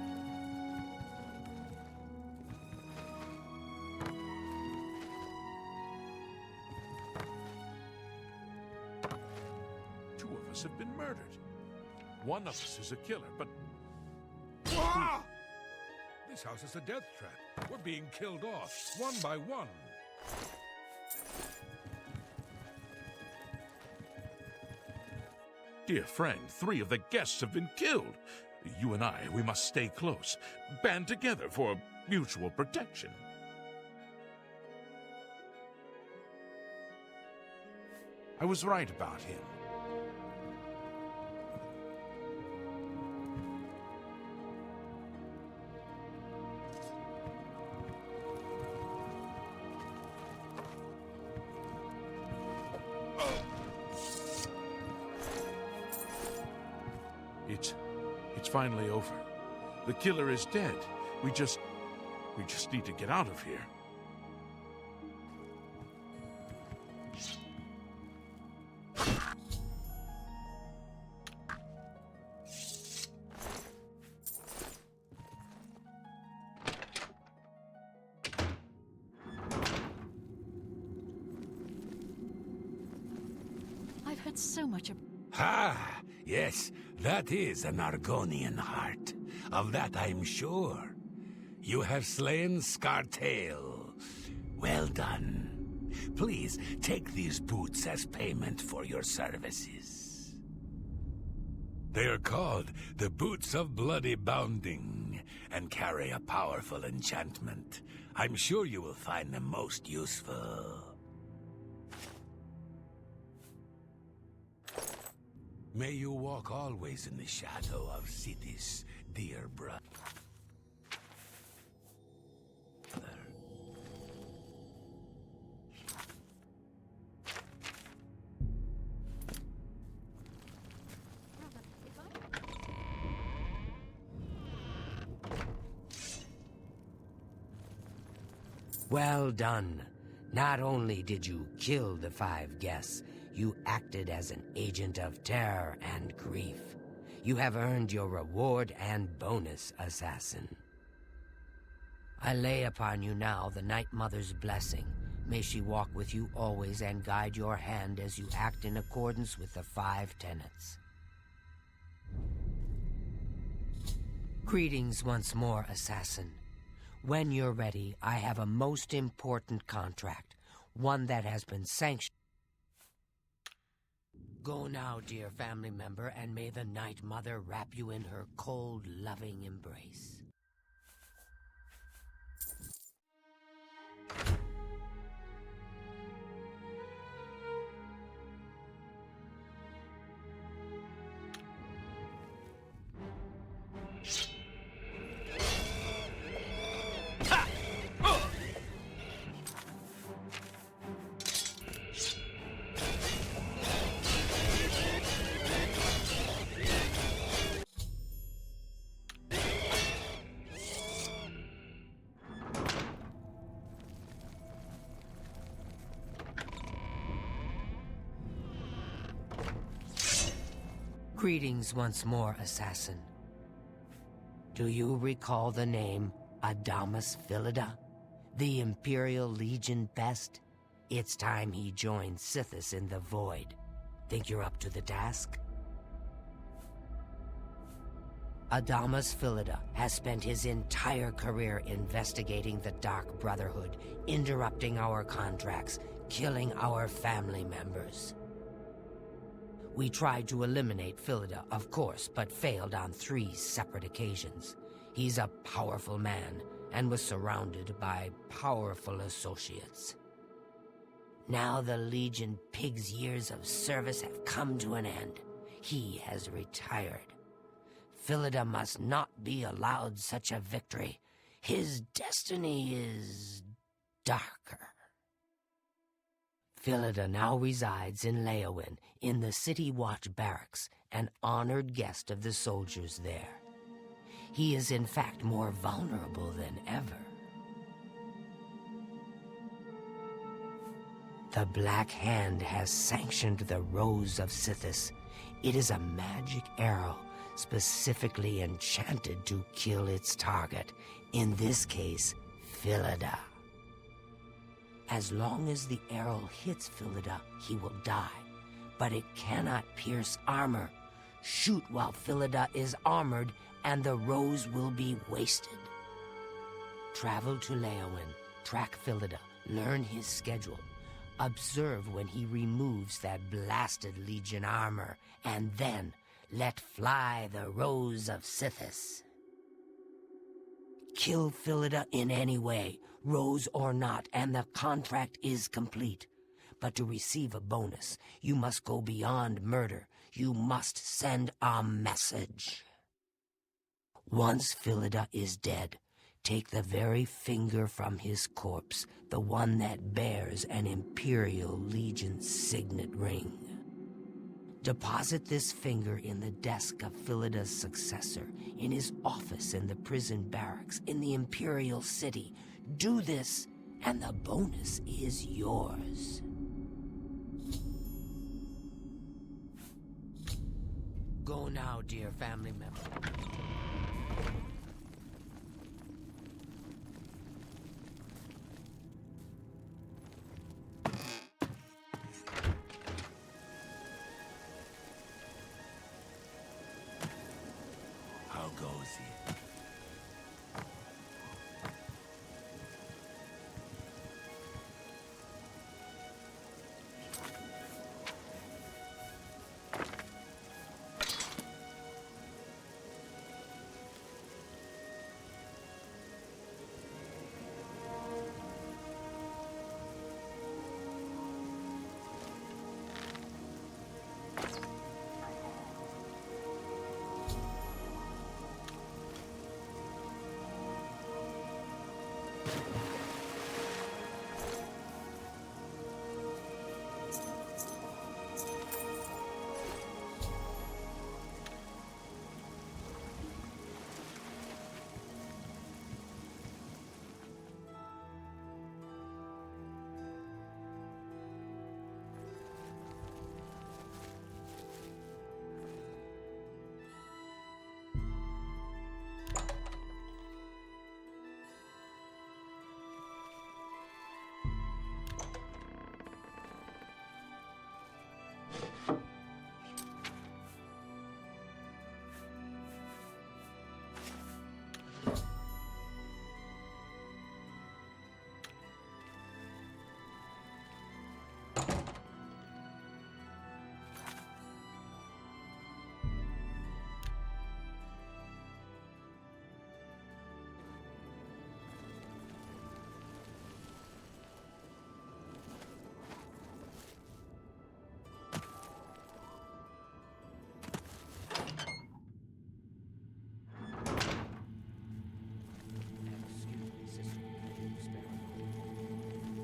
Two of us have been murdered. One of us is a killer, but... Ah! This house is a death trap. We're being killed off, one by one. Dear friend, 3 of the guests have been killed. You and we must stay close, band together for mutual protection. I was right about him. It's finally over. The killer is dead. We just need to get out of here. I've heard so much about... Ha! Yes, that is an Argonian heart. Of that I'm sure. You have slain Scartail. Well done. Please take these boots as payment for your services. They are called the Boots of Bloody Bounding, and carry a powerful enchantment. I'm sure you will find them most useful. May you walk always in the shadow of City's dear brother. Well done. Not only did you kill the 5 guests, you acted as an agent of terror and grief. You have earned your reward and bonus, assassin. I lay upon you now the Night Mother's blessing. May she walk with you always and guide your hand as you act in accordance with the 5 tenets. Greetings once more, assassin. When you're ready, I have a most important contract, one that has been sanctioned. Go now, dear family member, and may the Night Mother wrap you in her cold, loving embrace. Greetings once more, assassin. Do you recall the name Adamus Philida, the Imperial Legion best? It's time he joined Sithis in the Void. Think you're up to the task? Adamus Philida has spent his entire career investigating the Dark Brotherhood, interrupting our contracts, killing our family members. We tried to eliminate Philida, of course, but failed on 3 separate occasions. He's a powerful man, and was surrounded by powerful associates. Now the Legion Pig's years of service have come to an end. He has retired. Philida must not be allowed such a victory. His destiny is darker. Philida now resides in Leowin, in the City Watch Barracks, an honored guest of the soldiers there. He is in fact more vulnerable than ever. The Black Hand has sanctioned the Rose of Sithis. It is a magic arrow, specifically enchanted to kill its target, in this case, Philida. As long as the arrow hits Philida, he will die, but it cannot pierce armor. Shoot while Philida is armored, and the rose will be wasted. Travel to Leowin, track Philida, learn his schedule. Observe when he removes that blasted Legion armor, and then let fly the Rose of Sithis. Kill Philida in any way, rose or not, and the contract is complete. But to receive a bonus, you must go beyond murder. You must send a message. Once Philida is dead, take the very finger from his corpse, the one that bears an Imperial Legion signet ring. Deposit this finger in the desk of Philida's successor, in his office in the prison barracks, in the Imperial City. Do this, and the bonus is yours. Go now, dear family member. How goes it?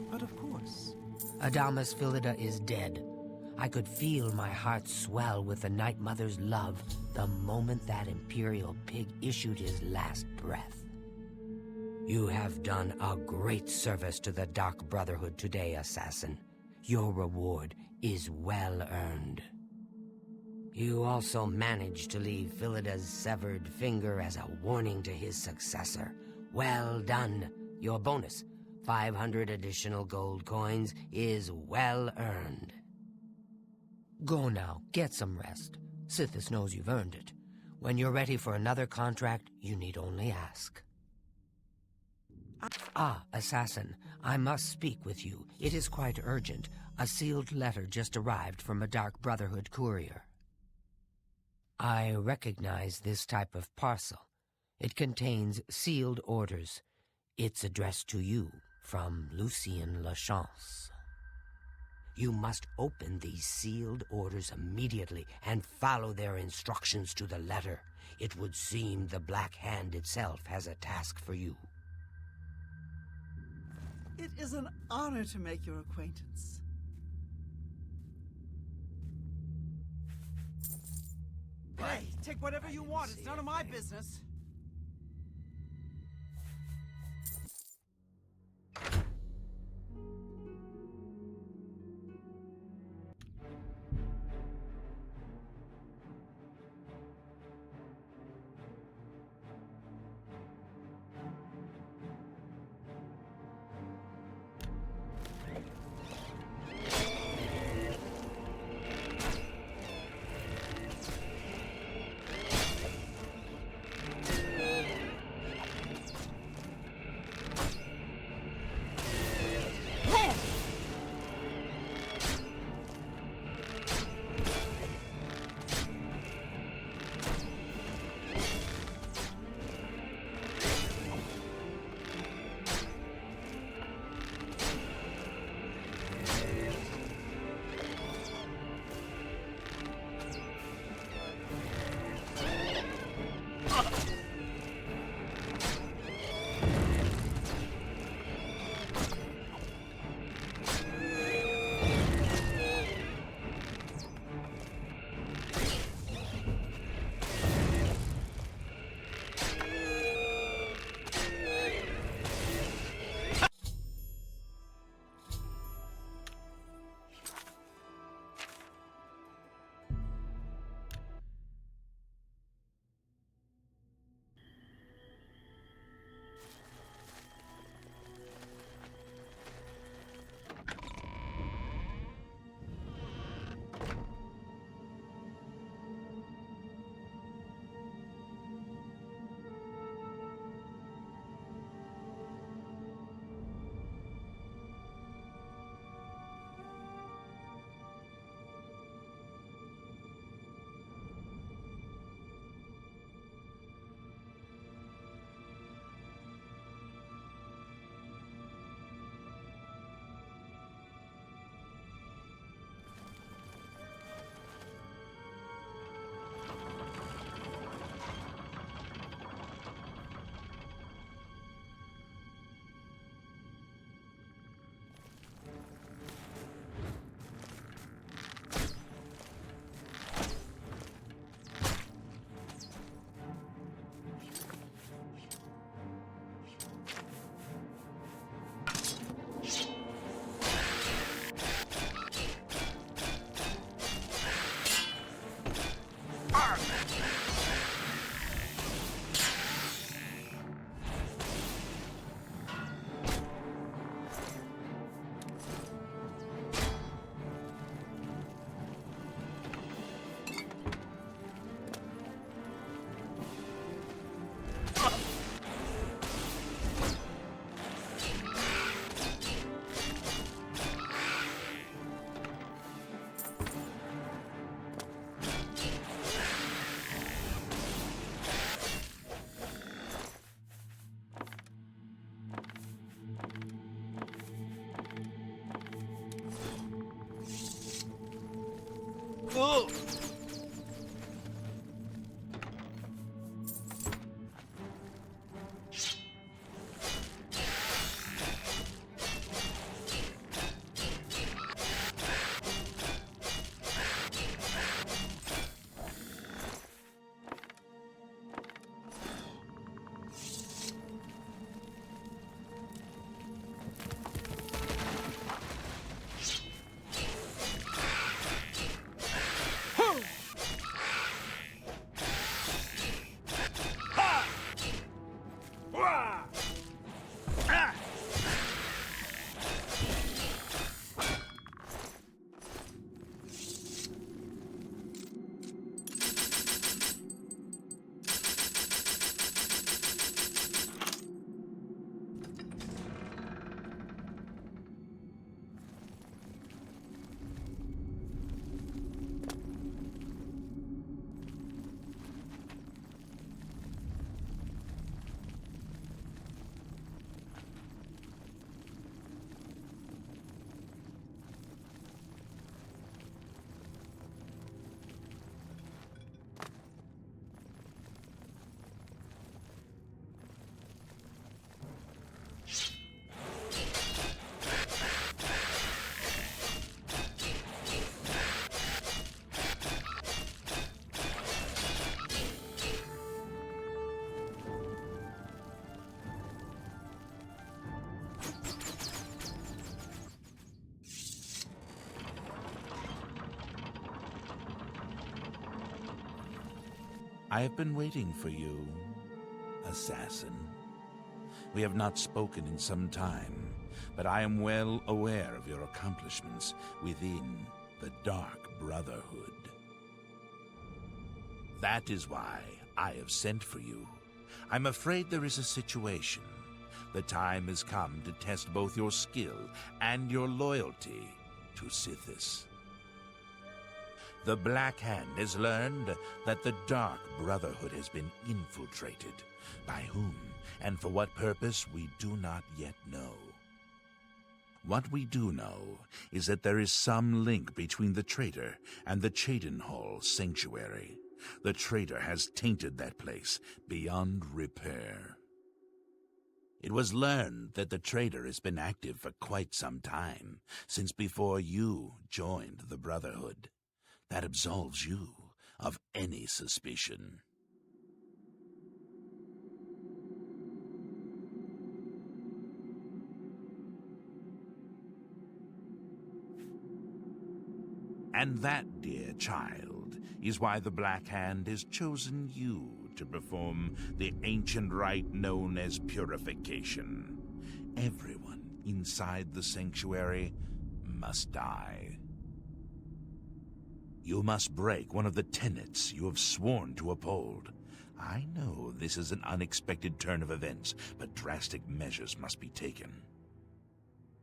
But of course. Adamus Philida is dead. I could feel my heart swell with the Night Mother's love the moment that Imperial Pig issued his last breath. You have done a great service to the Dark Brotherhood today, Assassin. Your reward is well earned. You also managed to leave Philida's severed finger as a warning to his successor. Well done. Your bonus, 500 additional gold coins, is well earned. Go now, get some rest. Sithis knows you've earned it. When you're ready for another contract, you need only ask. Ah, Assassin, I must speak with you. It is quite urgent. A sealed letter just arrived from a Dark Brotherhood courier. I recognize this type of parcel. It contains sealed orders. It's addressed to you from Lucien Lachance. You must open these sealed orders immediately and follow their instructions to the letter. It would seem the Black Hand itself has a task for you. It is an honor to make your acquaintance. Hey, take whatever you want. It's none of my business. I have been waiting for you, assassin. We have not spoken in some time, but I am well aware of your accomplishments within the Dark Brotherhood. That is why I have sent for you. I'm afraid there is a situation. The time has come to test both your skill and your loyalty to Sithis. The Black Hand has learned that the Dark Brotherhood has been infiltrated. By whom and for what purpose we do not yet know. What we do know is that there is some link between the traitor and the Cheydinhal Sanctuary. The traitor has tainted that place beyond repair. It was learned that the traitor has been active for quite some time, since before you joined the Brotherhood. That absolves you of any suspicion. And that, dear child, is why the Black Hand has chosen you to perform the ancient rite known as purification. Everyone inside the sanctuary must die. You must break one of the tenets you have sworn to uphold. I know this is an unexpected turn of events, but drastic measures must be taken.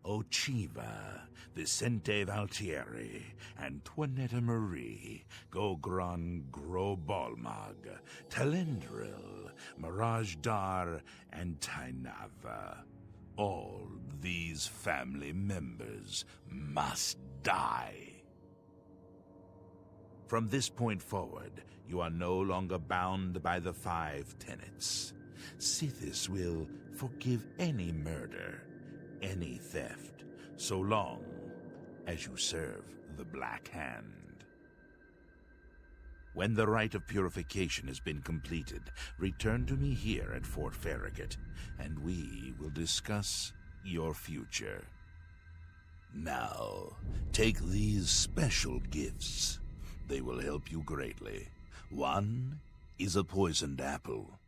Ochiva, Vicente Valtieri, Antoinetta Marie, Gogron Grobalmag, Telendril, Mirage Dar, and Tainava. All these family members must die. From this point forward, you are no longer bound by the 5 tenets. Sithis will forgive any murder, any theft, so long as you serve the Black Hand. When the rite of purification has been completed, return to me here at Fort Farragut, and we will discuss your future. Now, take these special gifts. They will help you greatly. One is a poisoned apple.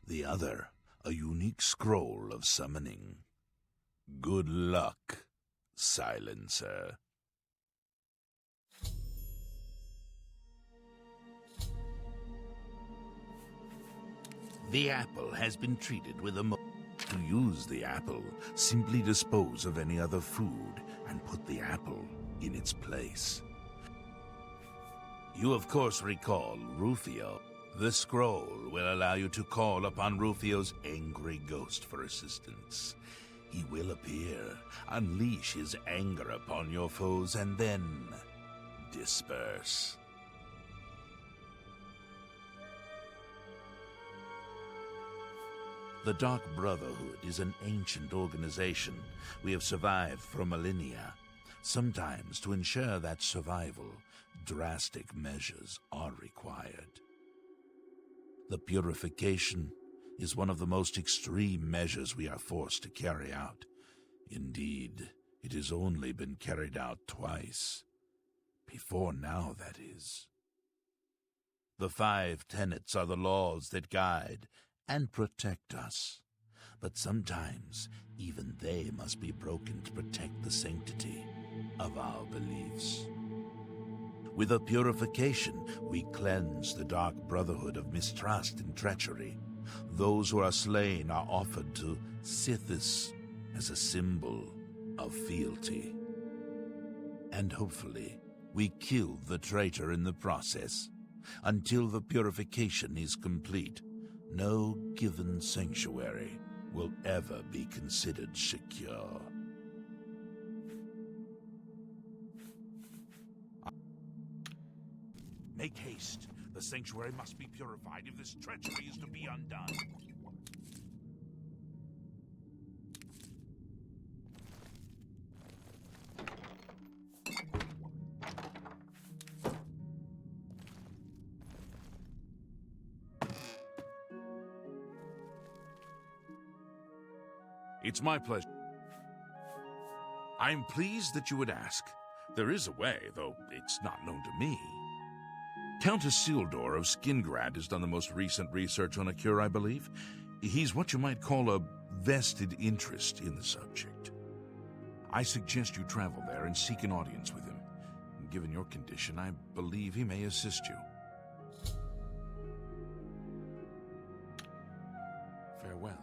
The other, a unique scroll of summoning. Good luck, Silencer. The apple has been treated with a To use the apple, simply dispose of any other food and put the apple in its place. You of course recall Rufio. The scroll will allow you to call upon Rufio's angry ghost for assistance. He will appear, unleash his anger upon your foes, and then disperse. The Dark Brotherhood is an ancient organization. We have survived for millennia. Sometimes, to ensure that survival, drastic measures are required. The purification is one of the most extreme measures we are forced to carry out. Indeed, it has only been carried out twice. Before now, that is. The 5 tenets are the laws that guide and protect us. But sometimes, even they must be broken to protect the sanctity of our beliefs. With a purification, we cleanse the Dark Brotherhood of mistrust and treachery. Those who are slain are offered to Sithis as a symbol of fealty. And hopefully, we kill the traitor in the process. Until the purification is complete, no given sanctuary will ever be considered secure. Make haste. The sanctuary must be purified if this treachery is to be undone. It's my pleasure. I'm pleased that you would ask. There is a way, though it's not known to me. Countess Sildor of Skingrad has done the most recent research on a cure, I believe. He's what you might call a vested interest in the subject. I suggest you travel there and seek an audience with him. Given your condition, I believe he may assist you. Farewell.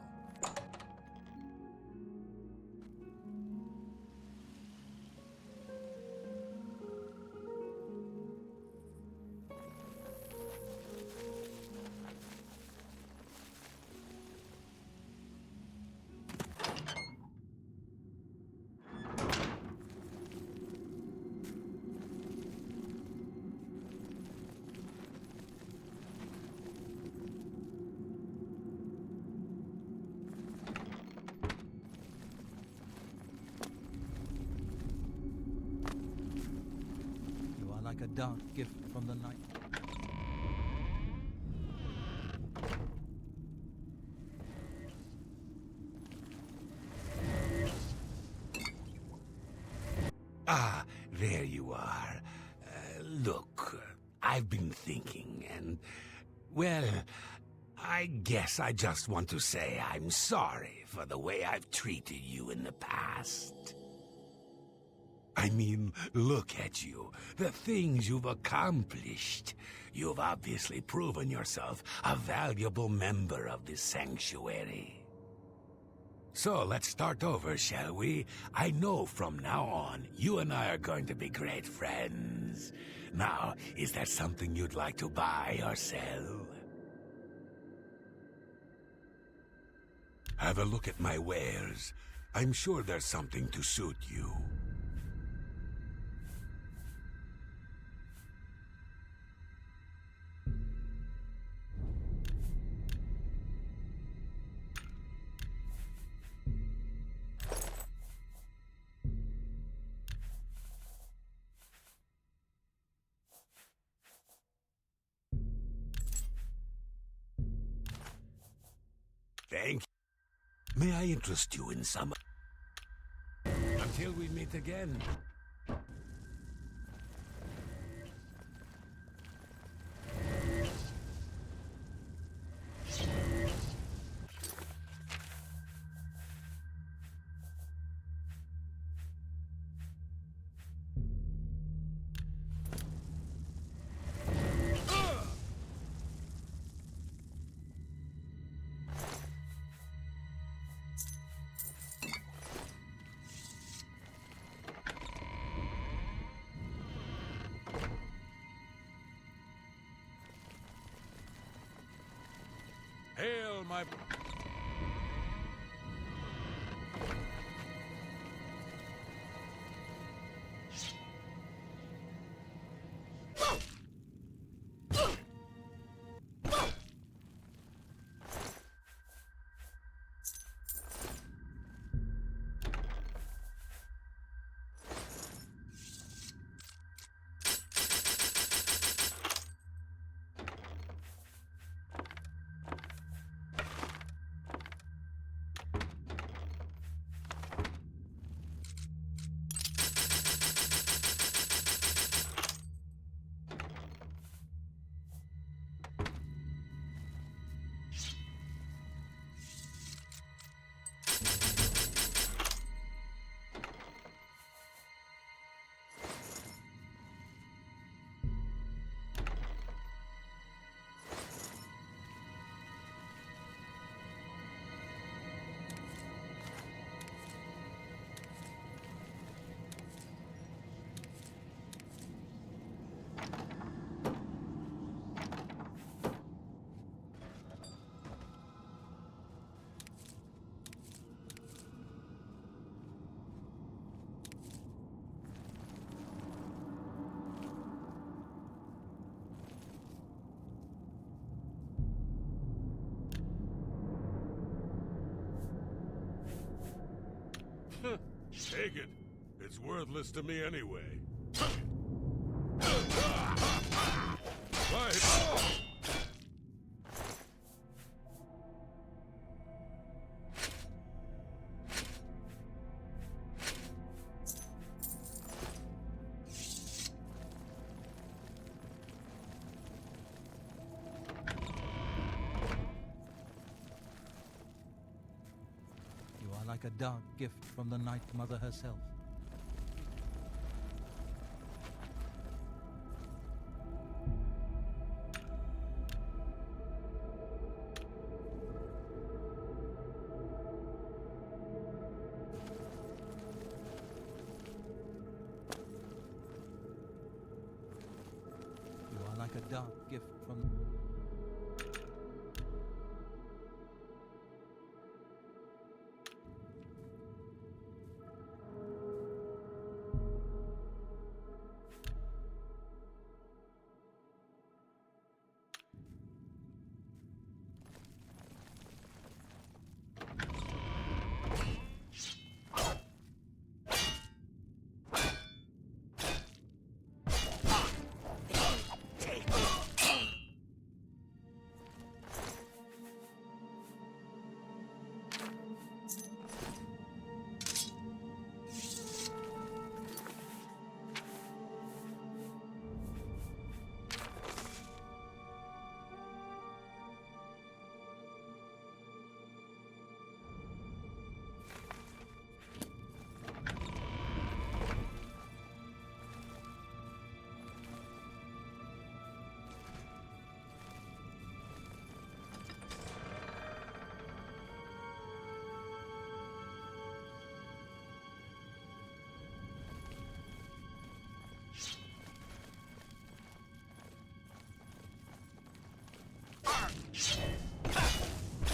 You are like a dark gift from the night. Ah, there you are. Look, I've been thinking, and, well, I guess I just want to say I'm sorry for the way I've treated you in the past. I mean, look at you, the things you've accomplished. You've obviously proven yourself a valuable member of this sanctuary. So let's start over, shall we? I know from now on, you and I are going to be great friends. Now, is there something you'd like to buy or sell? Have a look at my wares. I'm sure there's something to suit you. Thank you. May I interest you in some... Until we meet again. Hail, my... Take it. It's worthless to me anyway. Right. a dark gift from the Night Mother herself. You are like a dark gift from...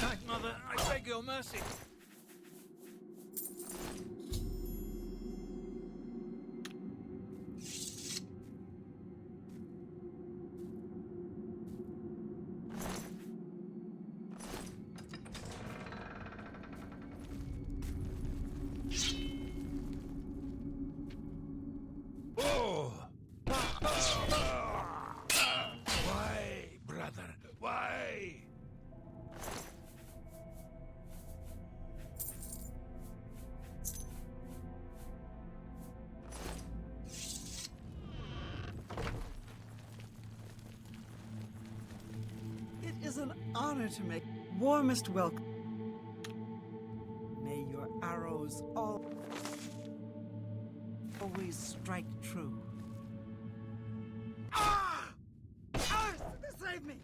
Night Mother, I beg your mercy. Why, brother? Why? It is an honor to make warmest welcome. May your arrows always strike true. Ah! Ah! Save me!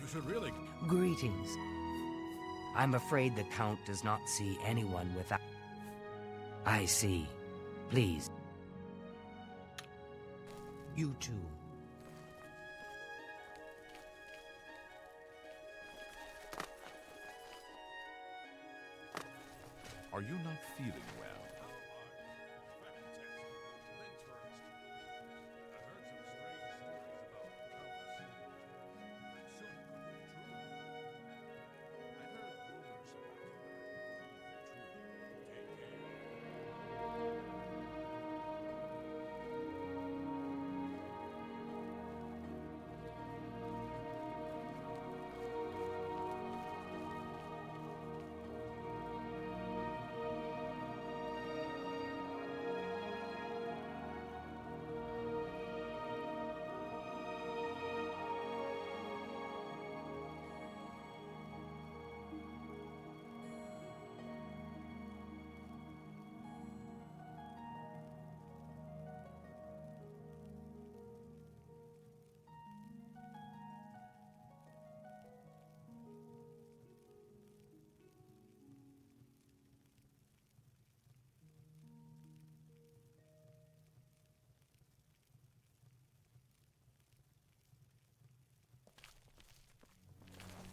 You should really... Greetings. I'm afraid the Count does not see anyone without... I see. Please. You too. Are you not feeling well?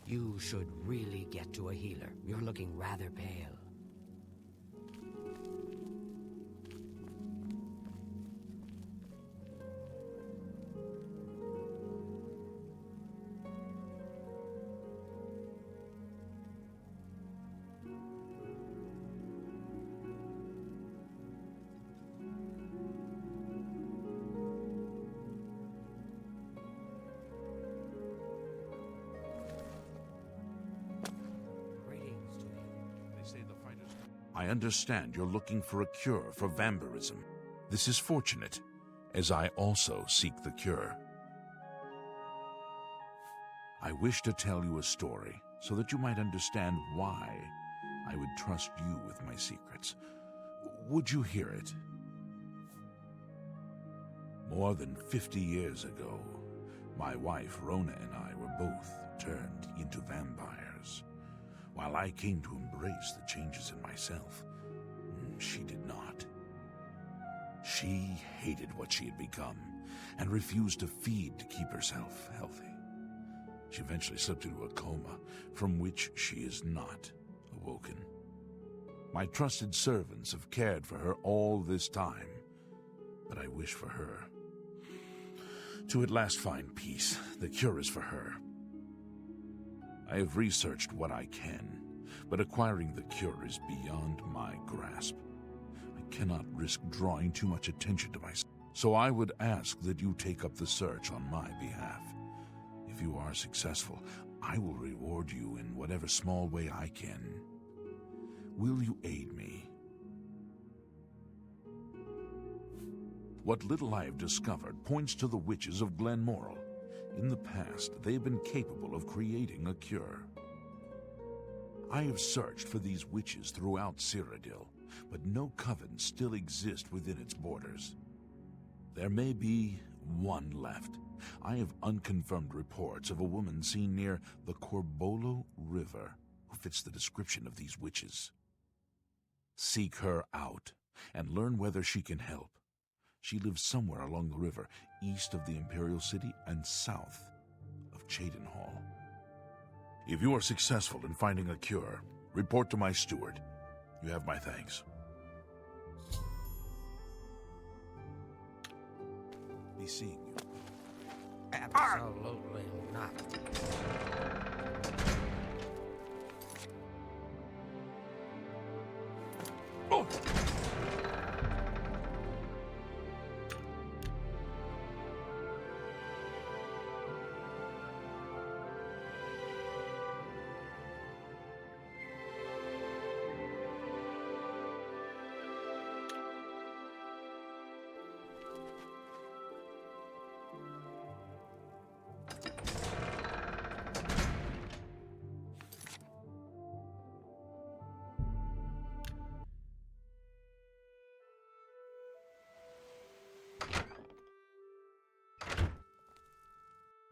You should really get to a healer. You're looking rather pale. I understand you're looking for a cure for vampirism. This is fortunate, as I also seek the cure. I wish to tell you a story so that you might understand why I would trust you with my secrets. Would you hear it? More than 50 years ago, my wife Rona and I were both turned into vampires. While I came to embrace the changes in myself, she did not. She hated what she had become and refused to feed to keep herself healthy. She eventually slipped into a coma from which she is not awoken. My trusted servants have cared for her all this time, but I wish for her to at last find peace. The cure is for her. I have researched what I can, but acquiring the cure is beyond my grasp. I cannot risk drawing too much attention to myself, so I would ask that you take up the search on my behalf. If you are successful, I will reward you in whatever small way I can. Will you aid me? What little I have discovered points to the witches of Glenmoral. In the past, they have been capable of creating a cure. I have searched for these witches throughout Cyrodiil, but no coven still exists within its borders. There may be one left. I have unconfirmed reports of a woman seen near the Corbolo River who fits the description of these witches. Seek her out and learn whether she can help. She lives somewhere along the river, east of the Imperial City and south of Cheydinhall. If you are successful in finding a cure, report to my steward. You have my thanks. Be seeing you. Absolutely not. Oh!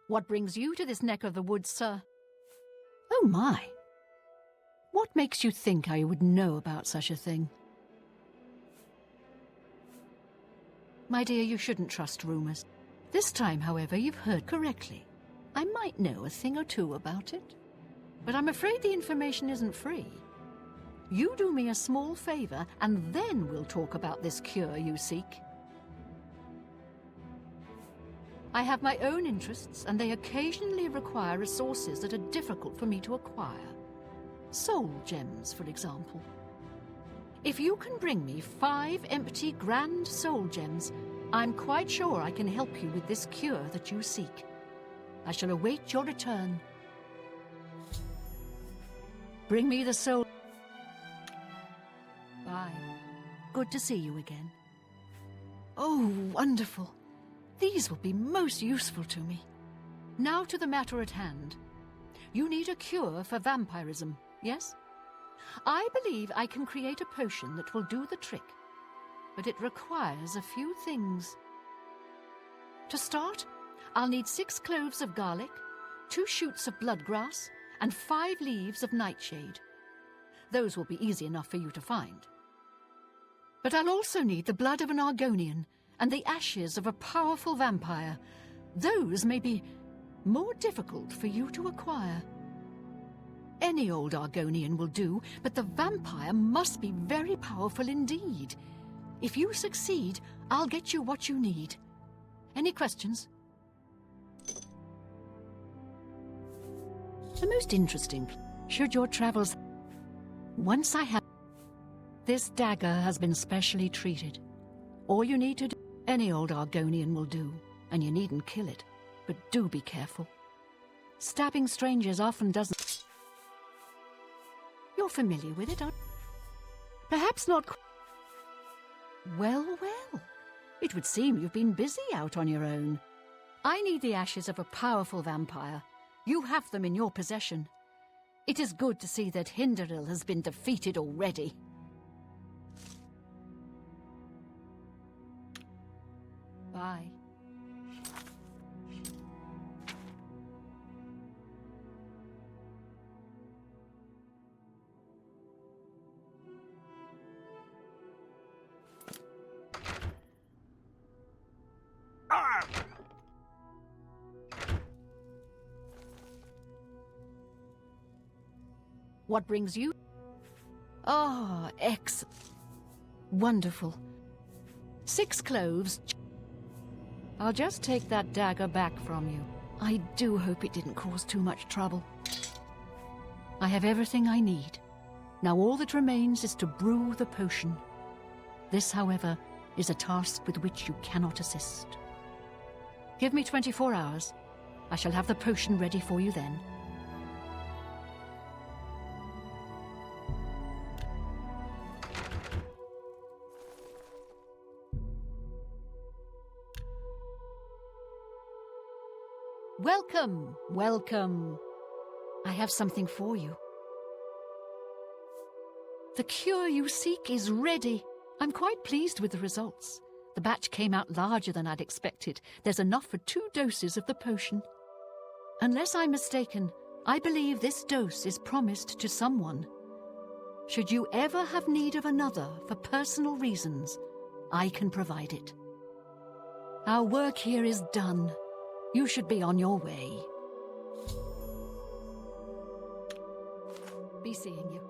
What brings you to this neck of the woods, sir? Oh, my. What makes you think I would know about such a thing? My dear, you shouldn't trust rumors. This time, however, you've heard correctly. I might know a thing or two about it, but I'm afraid the information isn't free. You do me a small favor, and then we'll talk about this cure you seek. I have my own interests, and they occasionally require resources that are difficult for me to acquire. Soul gems, for example. If you can bring me 5 empty grand soul gems, I'm quite sure I can help you with this cure that you seek. I shall await your return. Bring me the soul. Bye. Good to see you again. Oh, wonderful. These will be most useful to me. Now to the matter at hand. You need a cure for vampirism, yes? I believe I can create a potion that will do the trick, but it requires a few things. To start, I'll need 6 cloves of garlic, 2 shoots of bloodgrass, and 5 leaves of nightshade. Those will be easy enough for you to find. But I'll also need the blood of an Argonian and the ashes of a powerful vampire. Those may be more difficult for you to acquire. Any old Argonian will do, but the vampire must be very powerful indeed. If you succeed, I'll get you what you need. Any questions? The most interesting, should your travels... Once I have... This dagger has been specially treated. All you need to do, any old Argonian will do, and you needn't kill it. But do be careful. Stabbing strangers often doesn't... You're familiar with it, aren't you? Perhaps not... Well, well. It would seem you've been busy out on your own. I need the ashes of a powerful vampire. You have them in your possession. It is good to see that Hinderil has been defeated already. Bye. What brings you? Ah, excellent. Wonderful. 6 cloves. I'll just take that dagger back from you. I do hope it didn't cause too much trouble. I have everything I need. Now all that remains is to brew the potion. This, however, is a task with which you cannot assist. Give me 24 hours. I shall have the potion ready for you then. Welcome, welcome. I have something for you. The cure you seek is ready. I'm quite pleased with the results. The batch came out larger than I'd expected. There's enough for 2 doses of the potion. Unless I'm mistaken, I believe this dose is promised to someone. Should you ever have need of another for personal reasons, I can provide it. Our work here is done. You should be on your way. Be seeing you.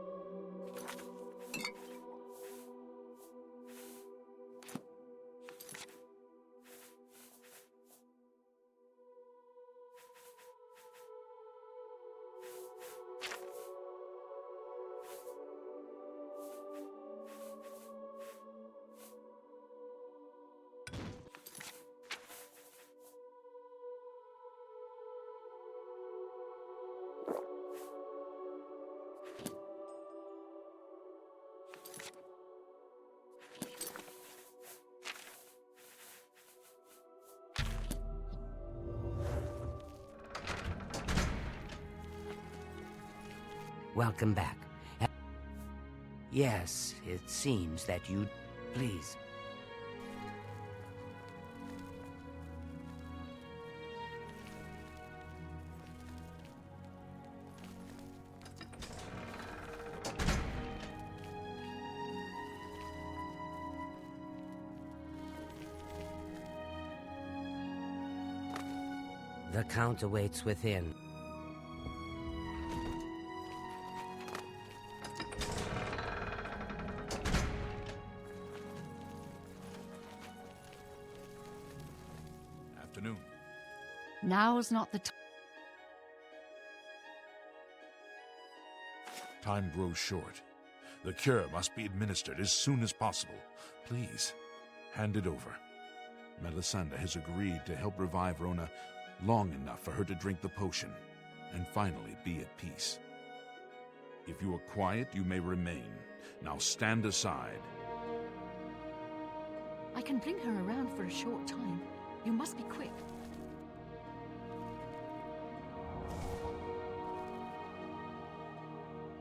Welcome back. Yes, it seems that you... Please. The Count awaits within. Afternoon. Now's not the time. Time grows short. The cure must be administered as soon as possible. Please, hand it over. Melisandre has agreed to help revive Rona long enough for her to drink the potion, and finally be at peace. If you are quiet, you may remain. Now stand aside. I can bring her around for a short time. You must be quick.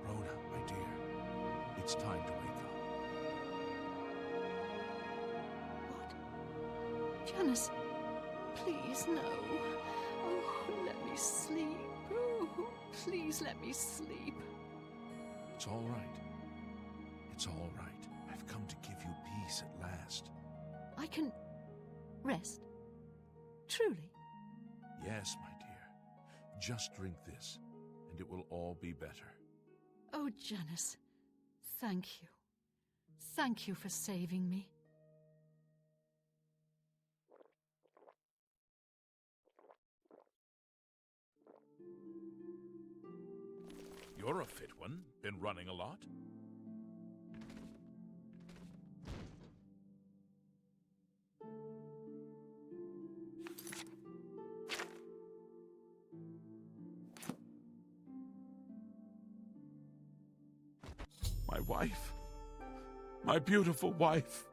Rona, my dear, it's time to wake up. What? Janice, please, no. Oh, let me sleep. Oh, please let me sleep. It's all right. It's all right. I've come to give you peace at last. I can rest. Truly. Yes, my dear. Just drink this, and it will all be better. Oh, Janice, thank you. Thank you for saving me. You're a fit one. Been running a lot? My wife. My beautiful wife.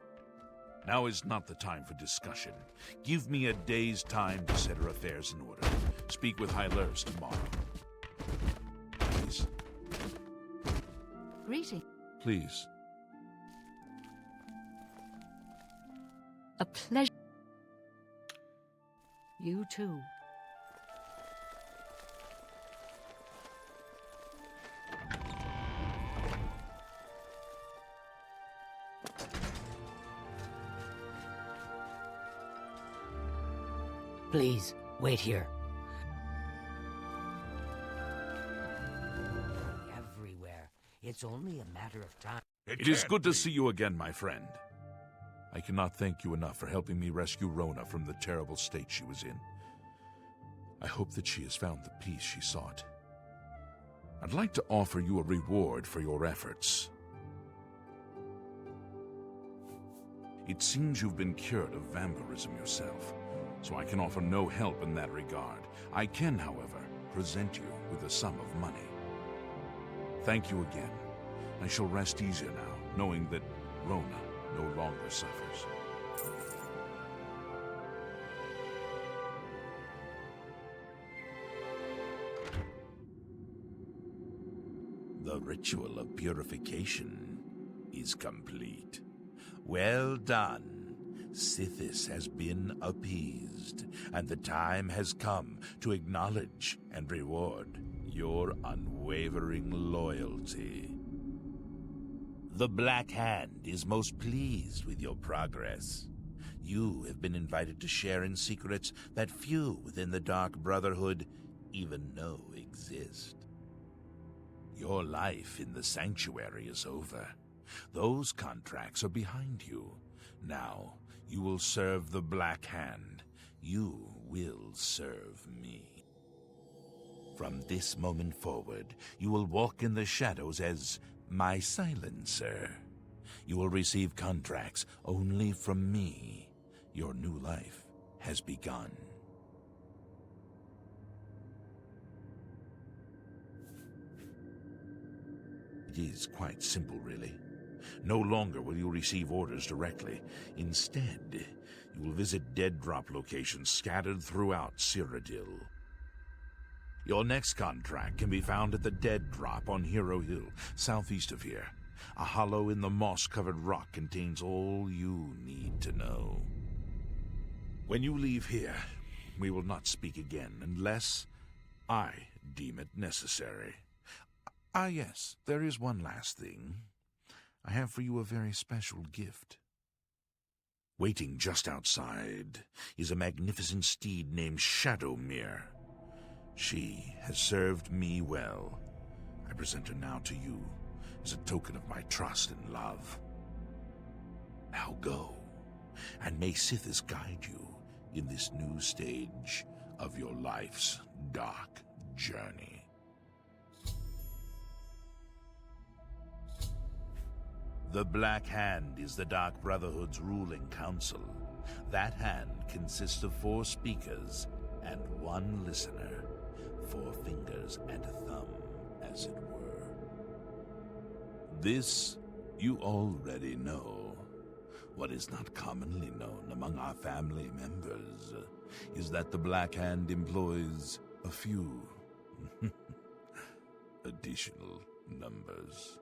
Now is not the time for discussion. Give me a day's time to set her affairs in order. Speak with Hylers tomorrow. Please. Greeting. Please. A pleasure. You too. Please, wait here. Everywhere. It's only a matter of time. It is good to see you again, my friend. I cannot thank you enough for helping me rescue Rona from the terrible state she was in. I hope that she has found the peace she sought. I'd like to offer you a reward for your efforts. It seems you've been cured of vampirism yourself, so I can offer no help in that regard. I can, however, present you with a sum of money. Thank you again. I shall rest easier now, knowing that Rona no longer suffers. The ritual of purification is complete. Well done. Sithis has been appeased, and the time has come to acknowledge and reward your unwavering loyalty. The Black Hand is most pleased with your progress. You have been invited to share in secrets that few within the Dark Brotherhood even know exist. Your life in the Sanctuary is over. Those contracts are behind you. Now, you will serve the Black Hand. You will serve me. From this moment forward, you will walk in the shadows as my silencer. You will receive contracts only from me. Your new life has begun. It is quite simple, really. No longer will you receive orders directly. Instead, you will visit dead drop locations scattered throughout Cyrodiil. Your next contract can be found at the Dead Drop on Hero Hill, southeast of here. A hollow in the moss-covered rock contains all you need to know. When you leave here, we will not speak again unless I deem it necessary. Ah, yes, there is one last thing. I have for you a very special gift. Waiting just outside is a magnificent steed named Shadowmere. She has served me well. I present her now to you as a token of my trust and love. Now go, and may Sithis guide you in this new stage of your life's dark journey. The Black Hand is the Dark Brotherhood's ruling council. That hand consists of 4 speakers and 1 listener. 4 fingers and a thumb, as it were. This you already know. What is not commonly known among our family members is that the Black Hand employs a few additional numbers.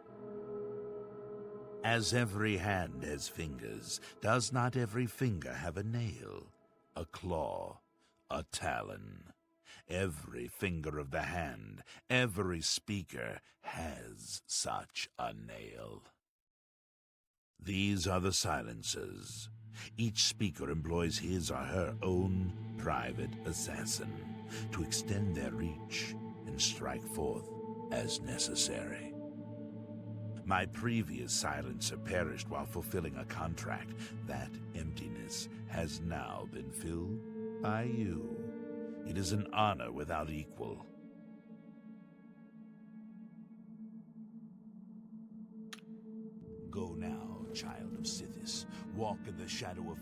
As every hand has fingers, does not every finger have a nail, a claw, a talon? Every finger of the hand, every speaker has such a nail. These are the silencers. Each speaker employs his or her own private assassin to extend their reach and strike forth as necessary. My previous silencer perished while fulfilling a contract. That emptiness has now been filled by you. It is an honor without equal. Go now, child of Sithis. Walk in the shadow of...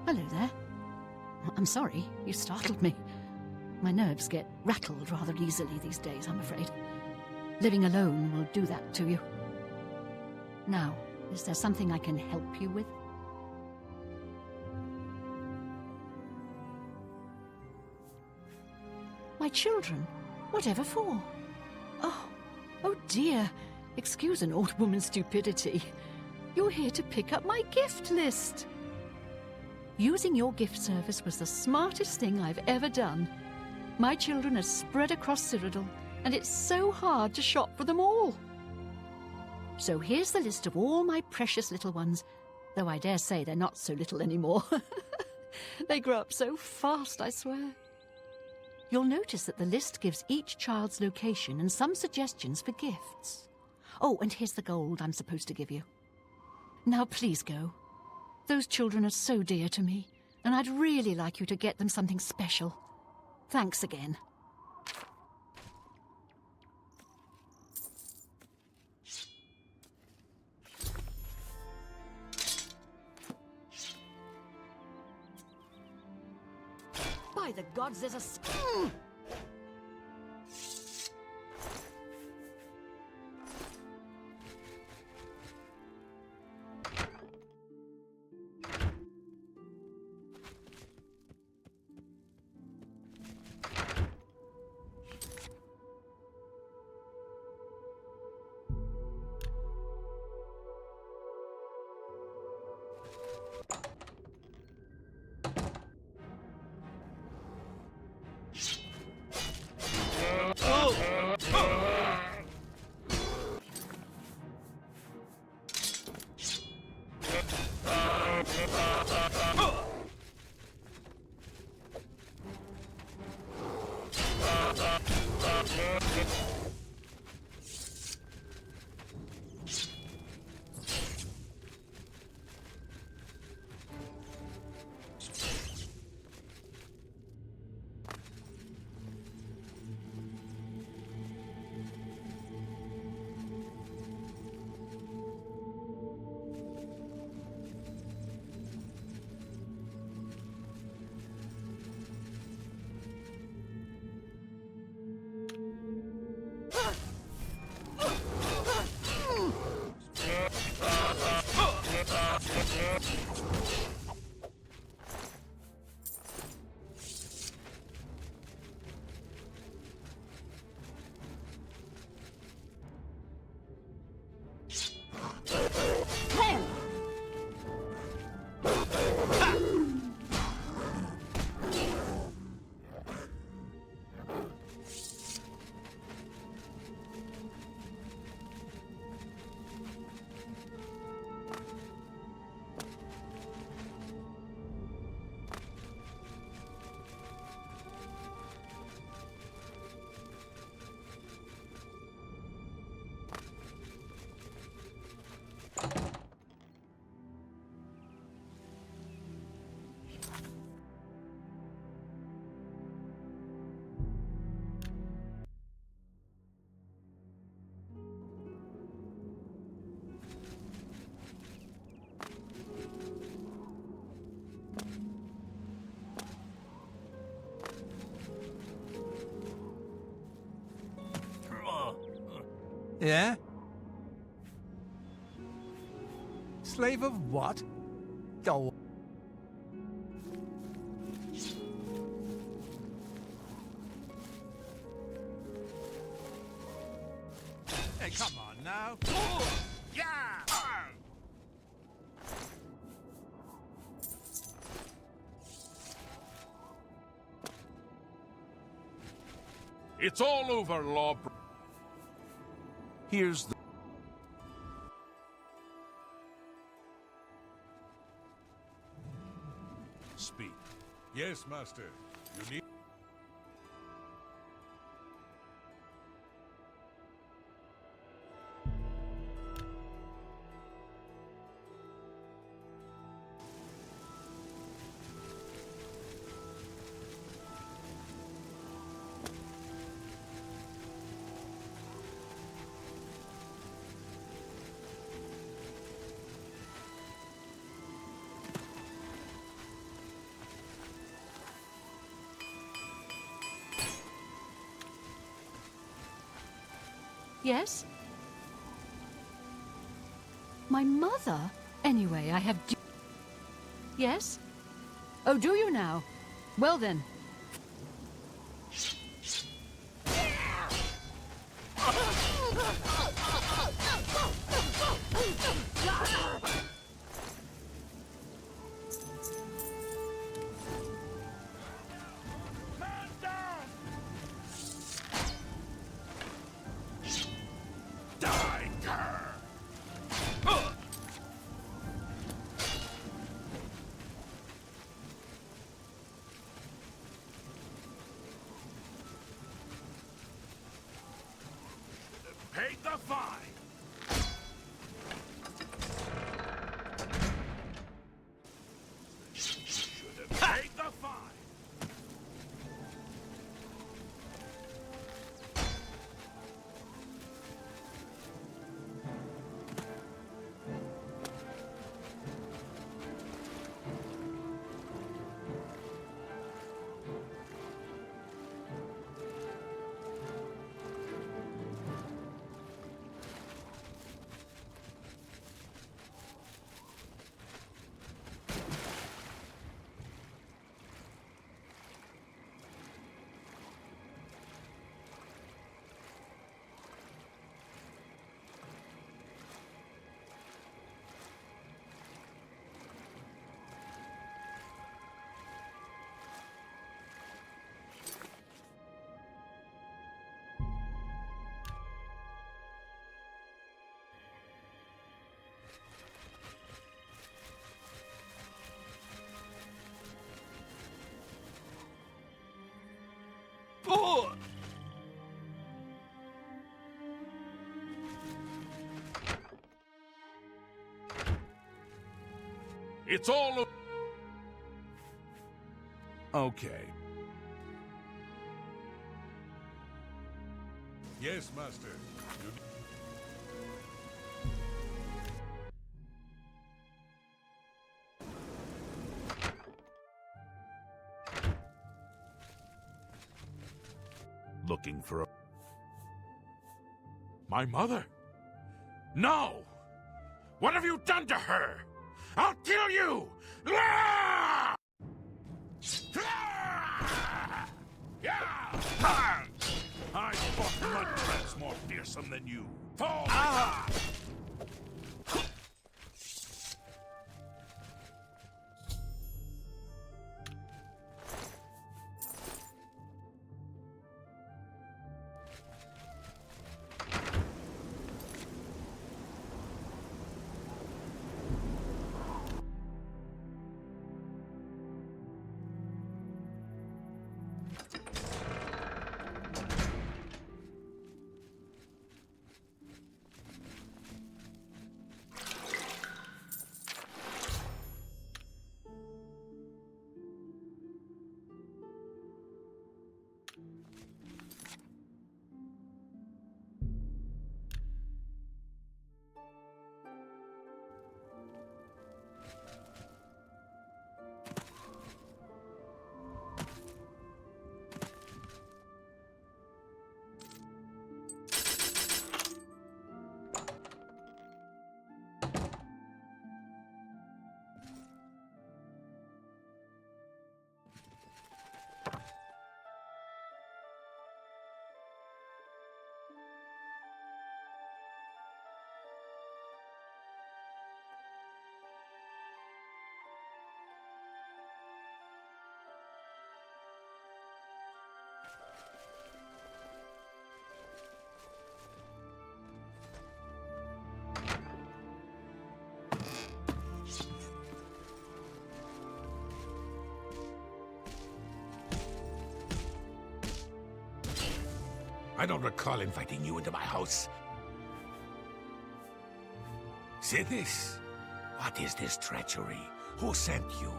Hello there. I'm sorry, you startled me. My nerves get rattled rather easily these days, I'm afraid. Living alone will do that to you. Now, is there something I can help you with? My children? Whatever for? Oh dear. Excuse an old woman's stupidity. You're here to pick up my gift list. Using your gift service was the smartest thing I've ever done. My children are spread across Cyrodiil, and it's so hard to shop for them all. So here's the list of all my precious little ones, though I dare say they're not so little anymore. They grow up so fast, I swear. You'll notice that the list gives each child's location and some suggestions for gifts. Oh, and here's the gold I'm supposed to give you. Now please go. Those children are so dear to me, and I'd really like you to get them something special. Thanks again. By the gods, there's a... Yeah? Slave of what? Oh. Hey, come on now. Yeah! It's all over, Law. Here's the... Speak. Yes, Master. You need... Yes? My mother? Anyway, I have... Yes? Oh, do you now? Well then. Paid the fine! Should have paid the fine! It's all... Okay. Yes, Master. You... Looking for a... My mother? No! What have you done to her? I'll kill you! Ah! Ah! Yeah! I fought mud rats more fearsome than you. Fall! Ah! I don't recall inviting you into my house. Say this. What is this treachery? Who sent you?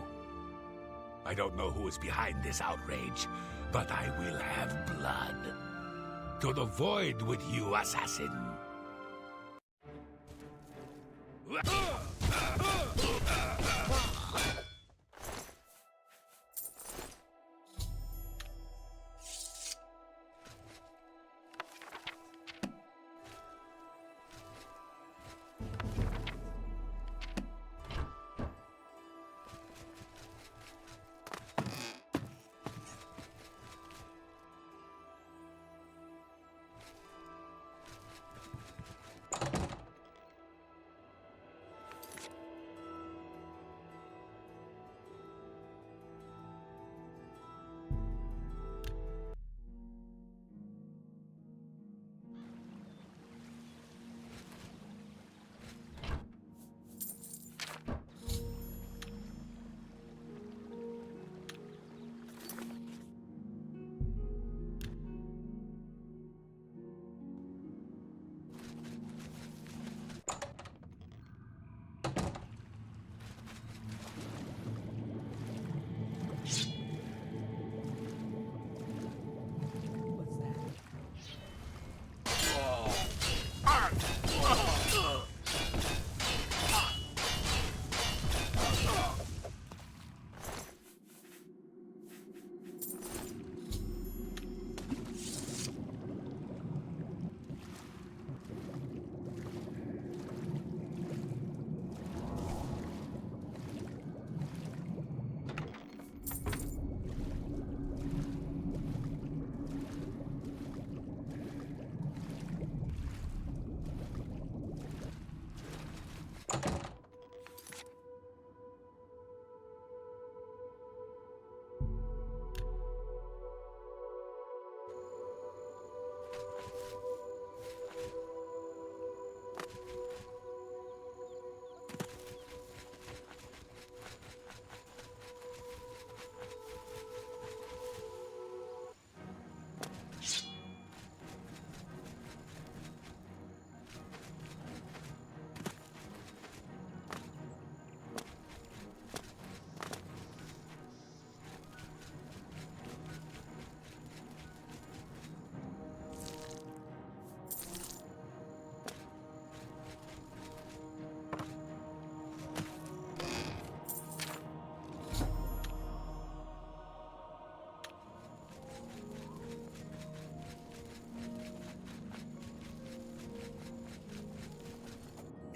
I don't know who is behind this outrage, but I will have blood. To the void with you, assassin.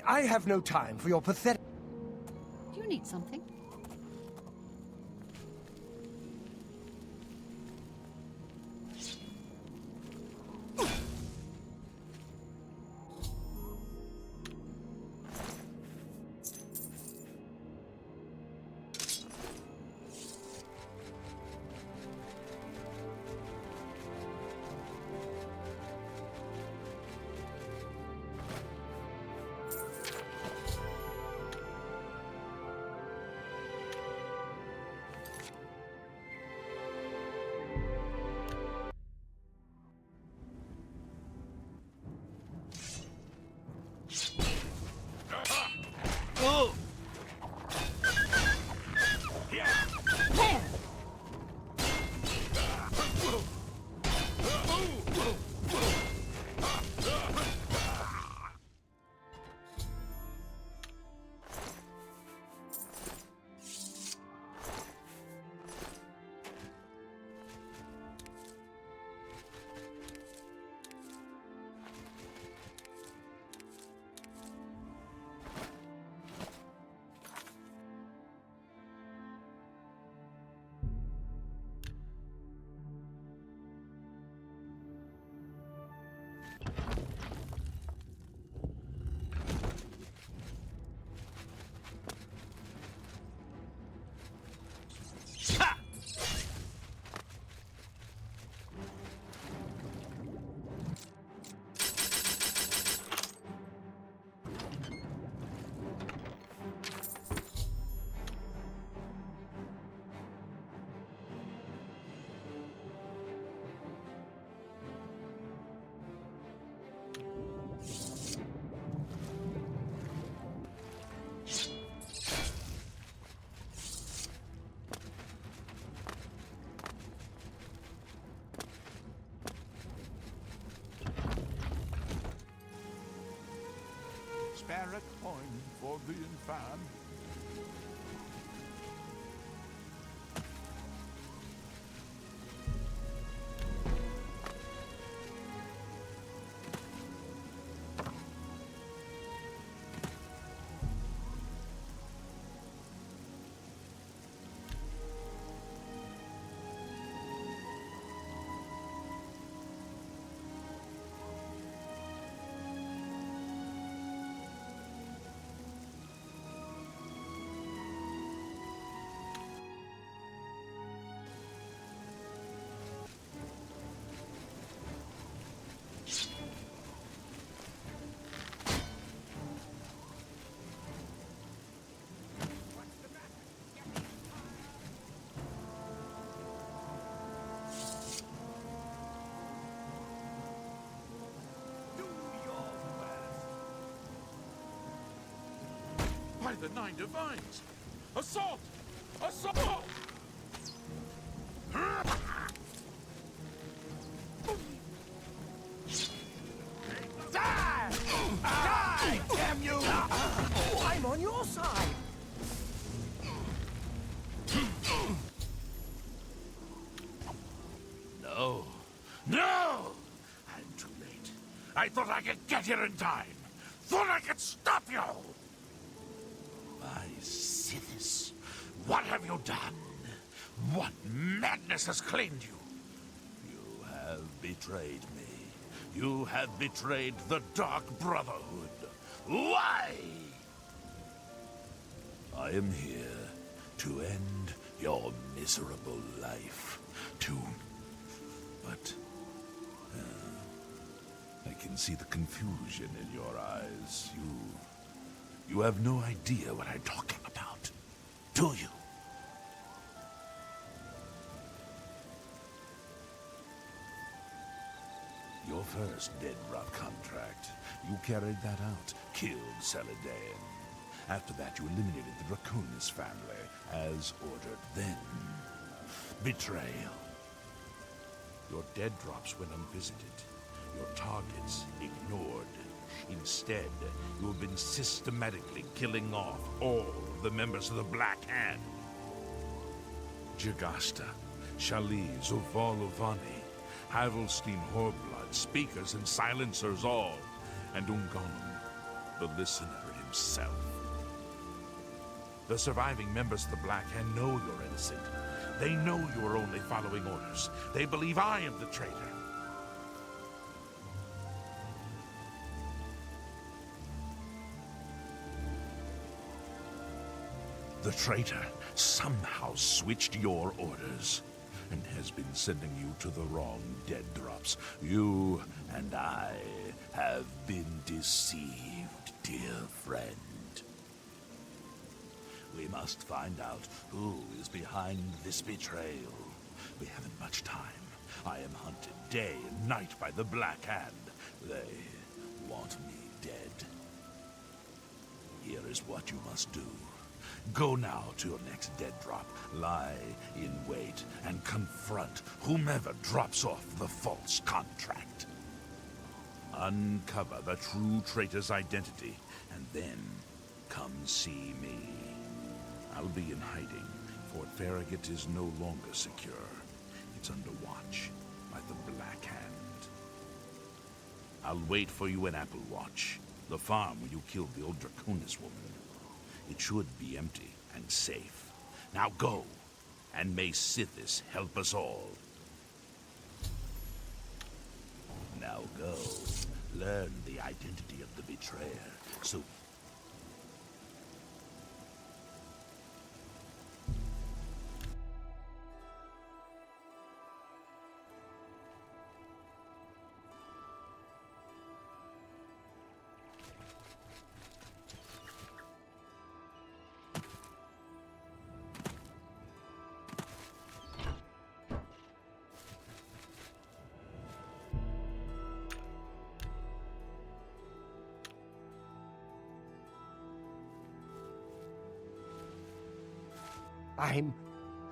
I have no time for your pathetic... Do you need something? Spare a coin for the infam. By the Nine Divines! Assault! Assault! Die! Die! Damn you! I'm on your side! No. No! I'm too late. I thought I could get here in time. Thought I could stop you! My Sithis, what have you done? What madness has claimed you? You have betrayed me. You have betrayed the Dark Brotherhood. Why? I am here to end your miserable life. But... I can see the confusion in your eyes. You have no idea what I'm talking about, do you? Your first dead rot contract. You carried that out, killed Celadon. After that, you eliminated the Draconis family, as ordered. Then, betrayal. Your dead drops went unvisited. Your targets ignored. Instead, you have been systematically killing off all of the members of the Black Hand. Jagasta, Shaliz, Uvalovani, Havelstein Horblood, speakers and silencers all, and Ungonum, the listener himself. The surviving members of the Black Hand know you're innocent. They know you are only following orders. They believe I am the traitor. The traitor somehow switched your orders and has been sending you to the wrong dead drops. You and I have been deceived, dear friend. We must find out who is behind this betrayal. We haven't much time. I am hunted day and night by the Black Hand. They want me dead. Here is what you must do. Go now to your next dead drop, lie in wait, and confront whomever drops off the false contract. Uncover the true traitor's identity, and then come see me. I'll be in hiding. Fort Farragut is no longer secure. It's under watch by the Black Hand. I'll wait for you in Applewatch, the farm where you killed the old Draconis woman. It should be empty and safe. Now go, and may Sithis help us all. Now go, learn the identity of the betrayer, so...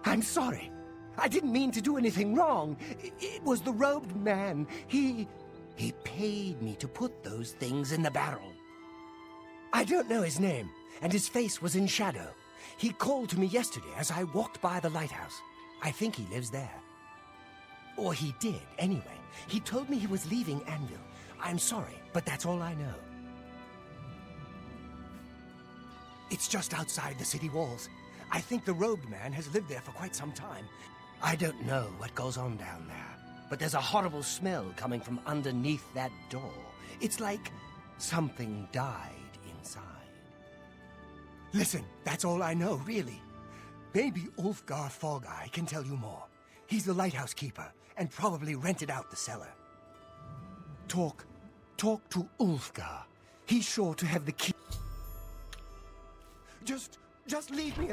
I'm sorry. I didn't mean to do anything wrong. It was the robed man. He paid me to put those things in the barrel. I don't know his name, and his face was in shadow. He called to me yesterday as I walked by the lighthouse. I think he lives there. Or he did, anyway. He told me he was leaving Anvil. I'm sorry, but that's all I know. It's just outside the city walls. I think the robed man has lived there for quite some time. I don't know what goes on down there, but there's a horrible smell coming from underneath that door. It's like something died inside. Listen, that's all I know, really. Maybe Ulfgar Fogeye can tell you more. He's the lighthouse keeper, and probably rented out the cellar. Talk to Ulfgar. He's sure to have the key. Just leave me.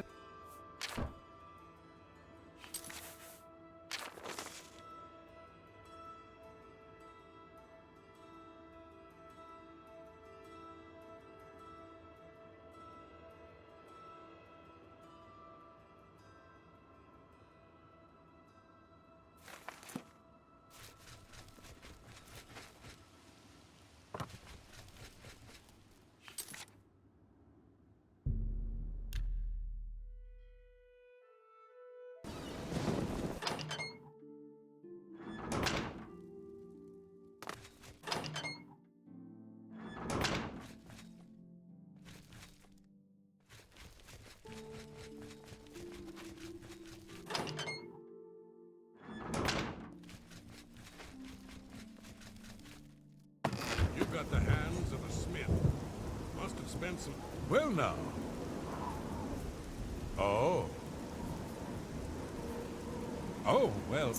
You've got the hands of a smith. Must have spent some... Well, now. Oh. Oh, well...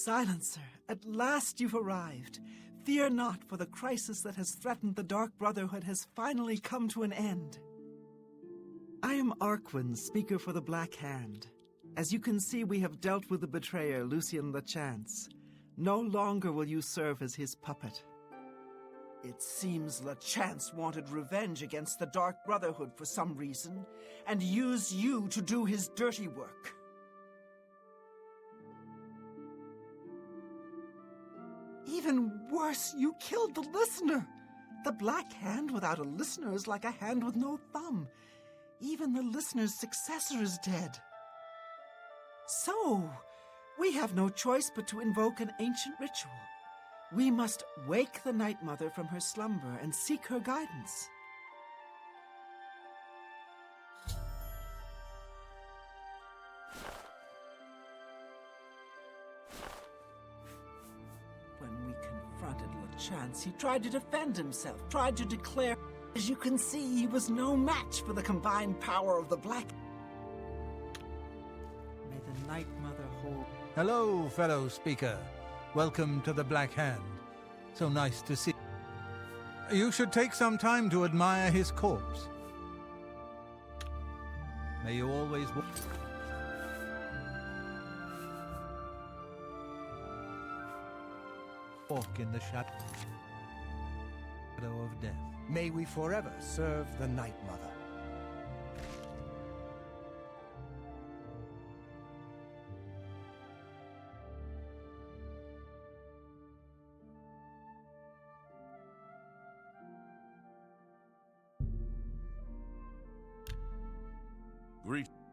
Silencer, at last you've arrived. Fear not, for the crisis that has threatened the Dark Brotherhood has finally come to an end. I am Arquin, speaker for the Black Hand. As you can see, we have dealt with the betrayer, Lucien LeChance. No longer will you serve as his puppet. It seems LeChance wanted revenge against the Dark Brotherhood for some reason, and used you to do his dirty work. Even worse, you killed the listener! The Black Hand without a listener is like a hand with no thumb. Even the listener's successor is dead. So, we have no choice but to invoke an ancient ritual. We must wake the Night Mother from her slumber and seek her guidance. When we confronted LeChance, he tried to defend himself, tried to declare. As you can see, he was no match for the combined power of the Black. May the Night Mother hold. Hello, fellow speaker. Welcome to the Black Hand. So nice to see you. You should take some time to admire his corpse. May you always walk in the shadow of death. May we forever serve the Night Mother.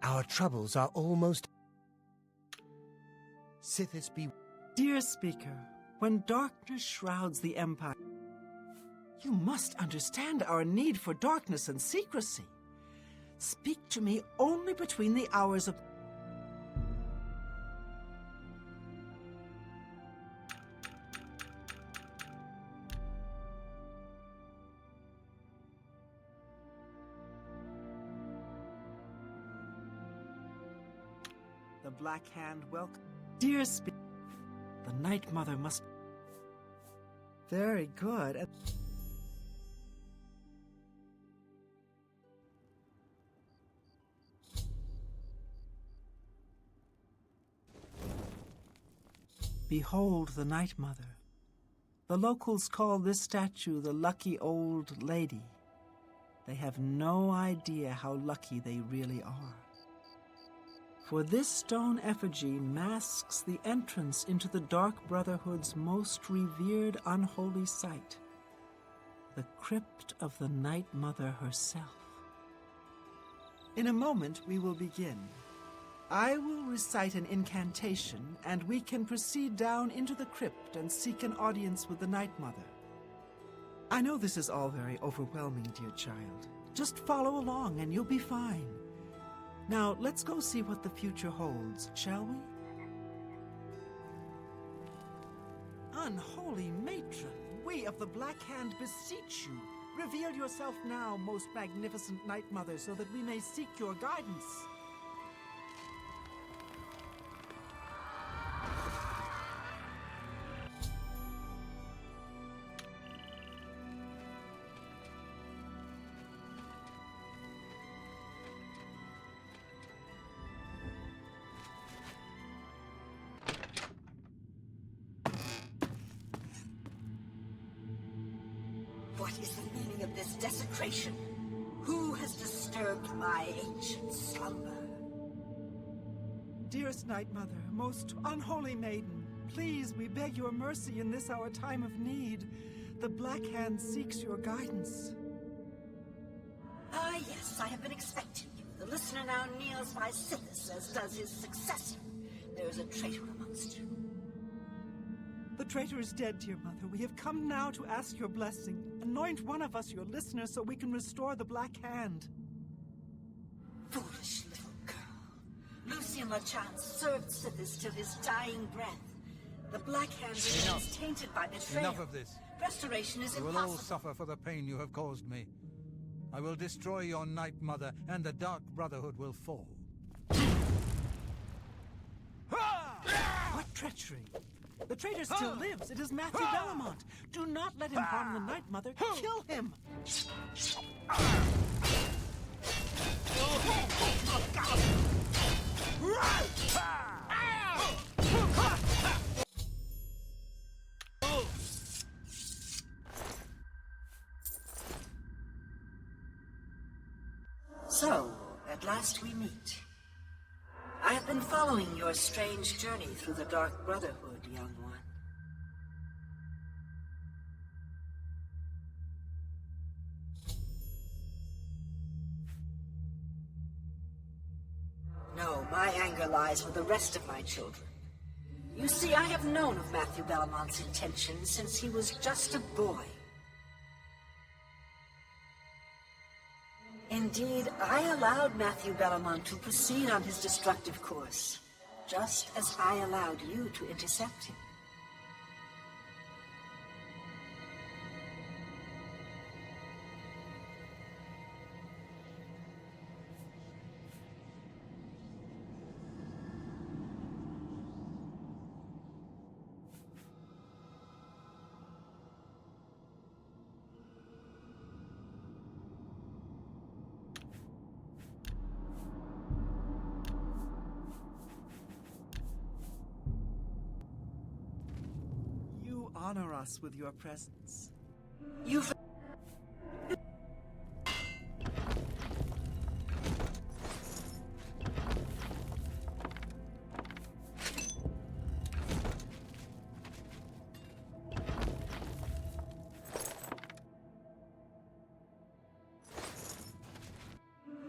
Our troubles are almost... Sithis be... Dear Speaker, when darkness shrouds the Empire, you must understand our need for darkness and secrecy. Speak to me only between the hours of... The Black Hand welcome. Dear Speaker, the Night Mother must... Very good. Behold the Night Mother. The locals call this statue the Lucky Old Lady. They have no idea how lucky they really are. For this stone effigy masks the entrance into the Dark Brotherhood's most revered unholy site, the crypt of the Night Mother herself. In a moment, we will begin. I will recite an incantation, and we can proceed down into the crypt and seek an audience with the Night Mother. I know this is all very overwhelming, dear child. Just follow along and you'll be fine. Now, let's go see what the future holds, shall we? Unholy matron, we of the Black Hand beseech you. Reveal yourself now, most magnificent Night Mother, so that we may seek your guidance. What is the meaning of this desecration? Who has disturbed my ancient slumber? Dearest Night Mother, most unholy maiden, please, we beg your mercy in this our time of need. The Black Hand seeks your guidance. Ah, yes, I have been expecting you. The listener now kneels by Sithis, as does his successor. There is a traitor amongst you. The traitor is dead, dear mother. We have come now to ask your blessing. Anoint one of us your listener so we can restore the Black Hand. Foolish little girl. Lucien LeChance served Sithis till his dying breath. The Black Hand is tainted by betrayal. Enough of this. Restoration is You impossible. will all suffer for the pain you have caused me. I will destroy your Night Mother, and the Dark Brotherhood will fall. What treachery! The traitor still lives. It is Matthew Bellamont. Do not let him harm the Night Mother. Kill him! So, at last we meet. I have been following your strange journey through the Dark Brotherhood, young one. No, my anger lies with the rest of my children. You see, I have known of Matthew Bellamont's intentions since he was just a boy. Indeed, I allowed Matthew Bellamont to proceed on his destructive course, just as I allowed you to intercept him. Honor us with your presence. You've...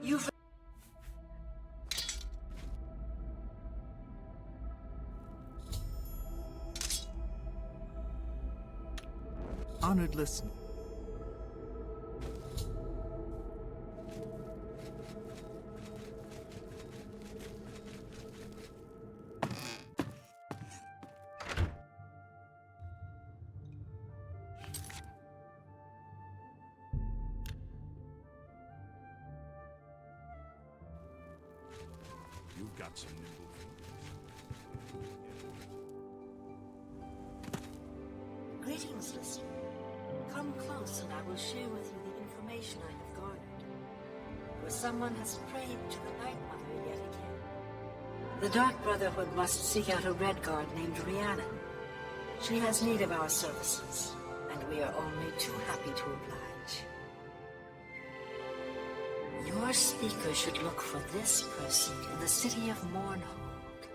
You've... Honored listener. You've got some nimble fingers. Greetings, listener. Come close and I will share with you the information I have garnered. For someone has prayed to the Night Mother yet again. The Dark Brotherhood must seek out a Red Guard named Rhiannon. She has need of our services, and we are only too happy to oblige. Your speaker should look for this person in the city of Mournhold,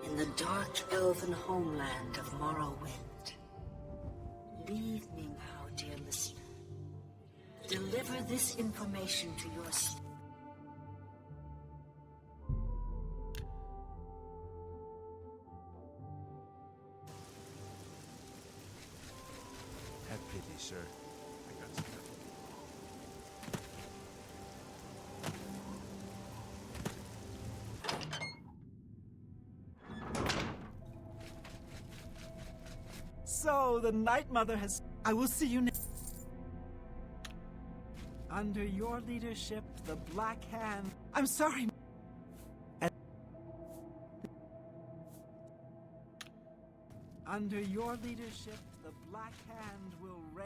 in the dark elven homeland of Morrowind. Leave me now, dear listener. Deliver this information to your speaker. Have pity, sir. I got some. So, the Night Mother has... I will see you next... Under your leadership, the Black Hand... I'm sorry... Under your leadership, the Black Hand will raise...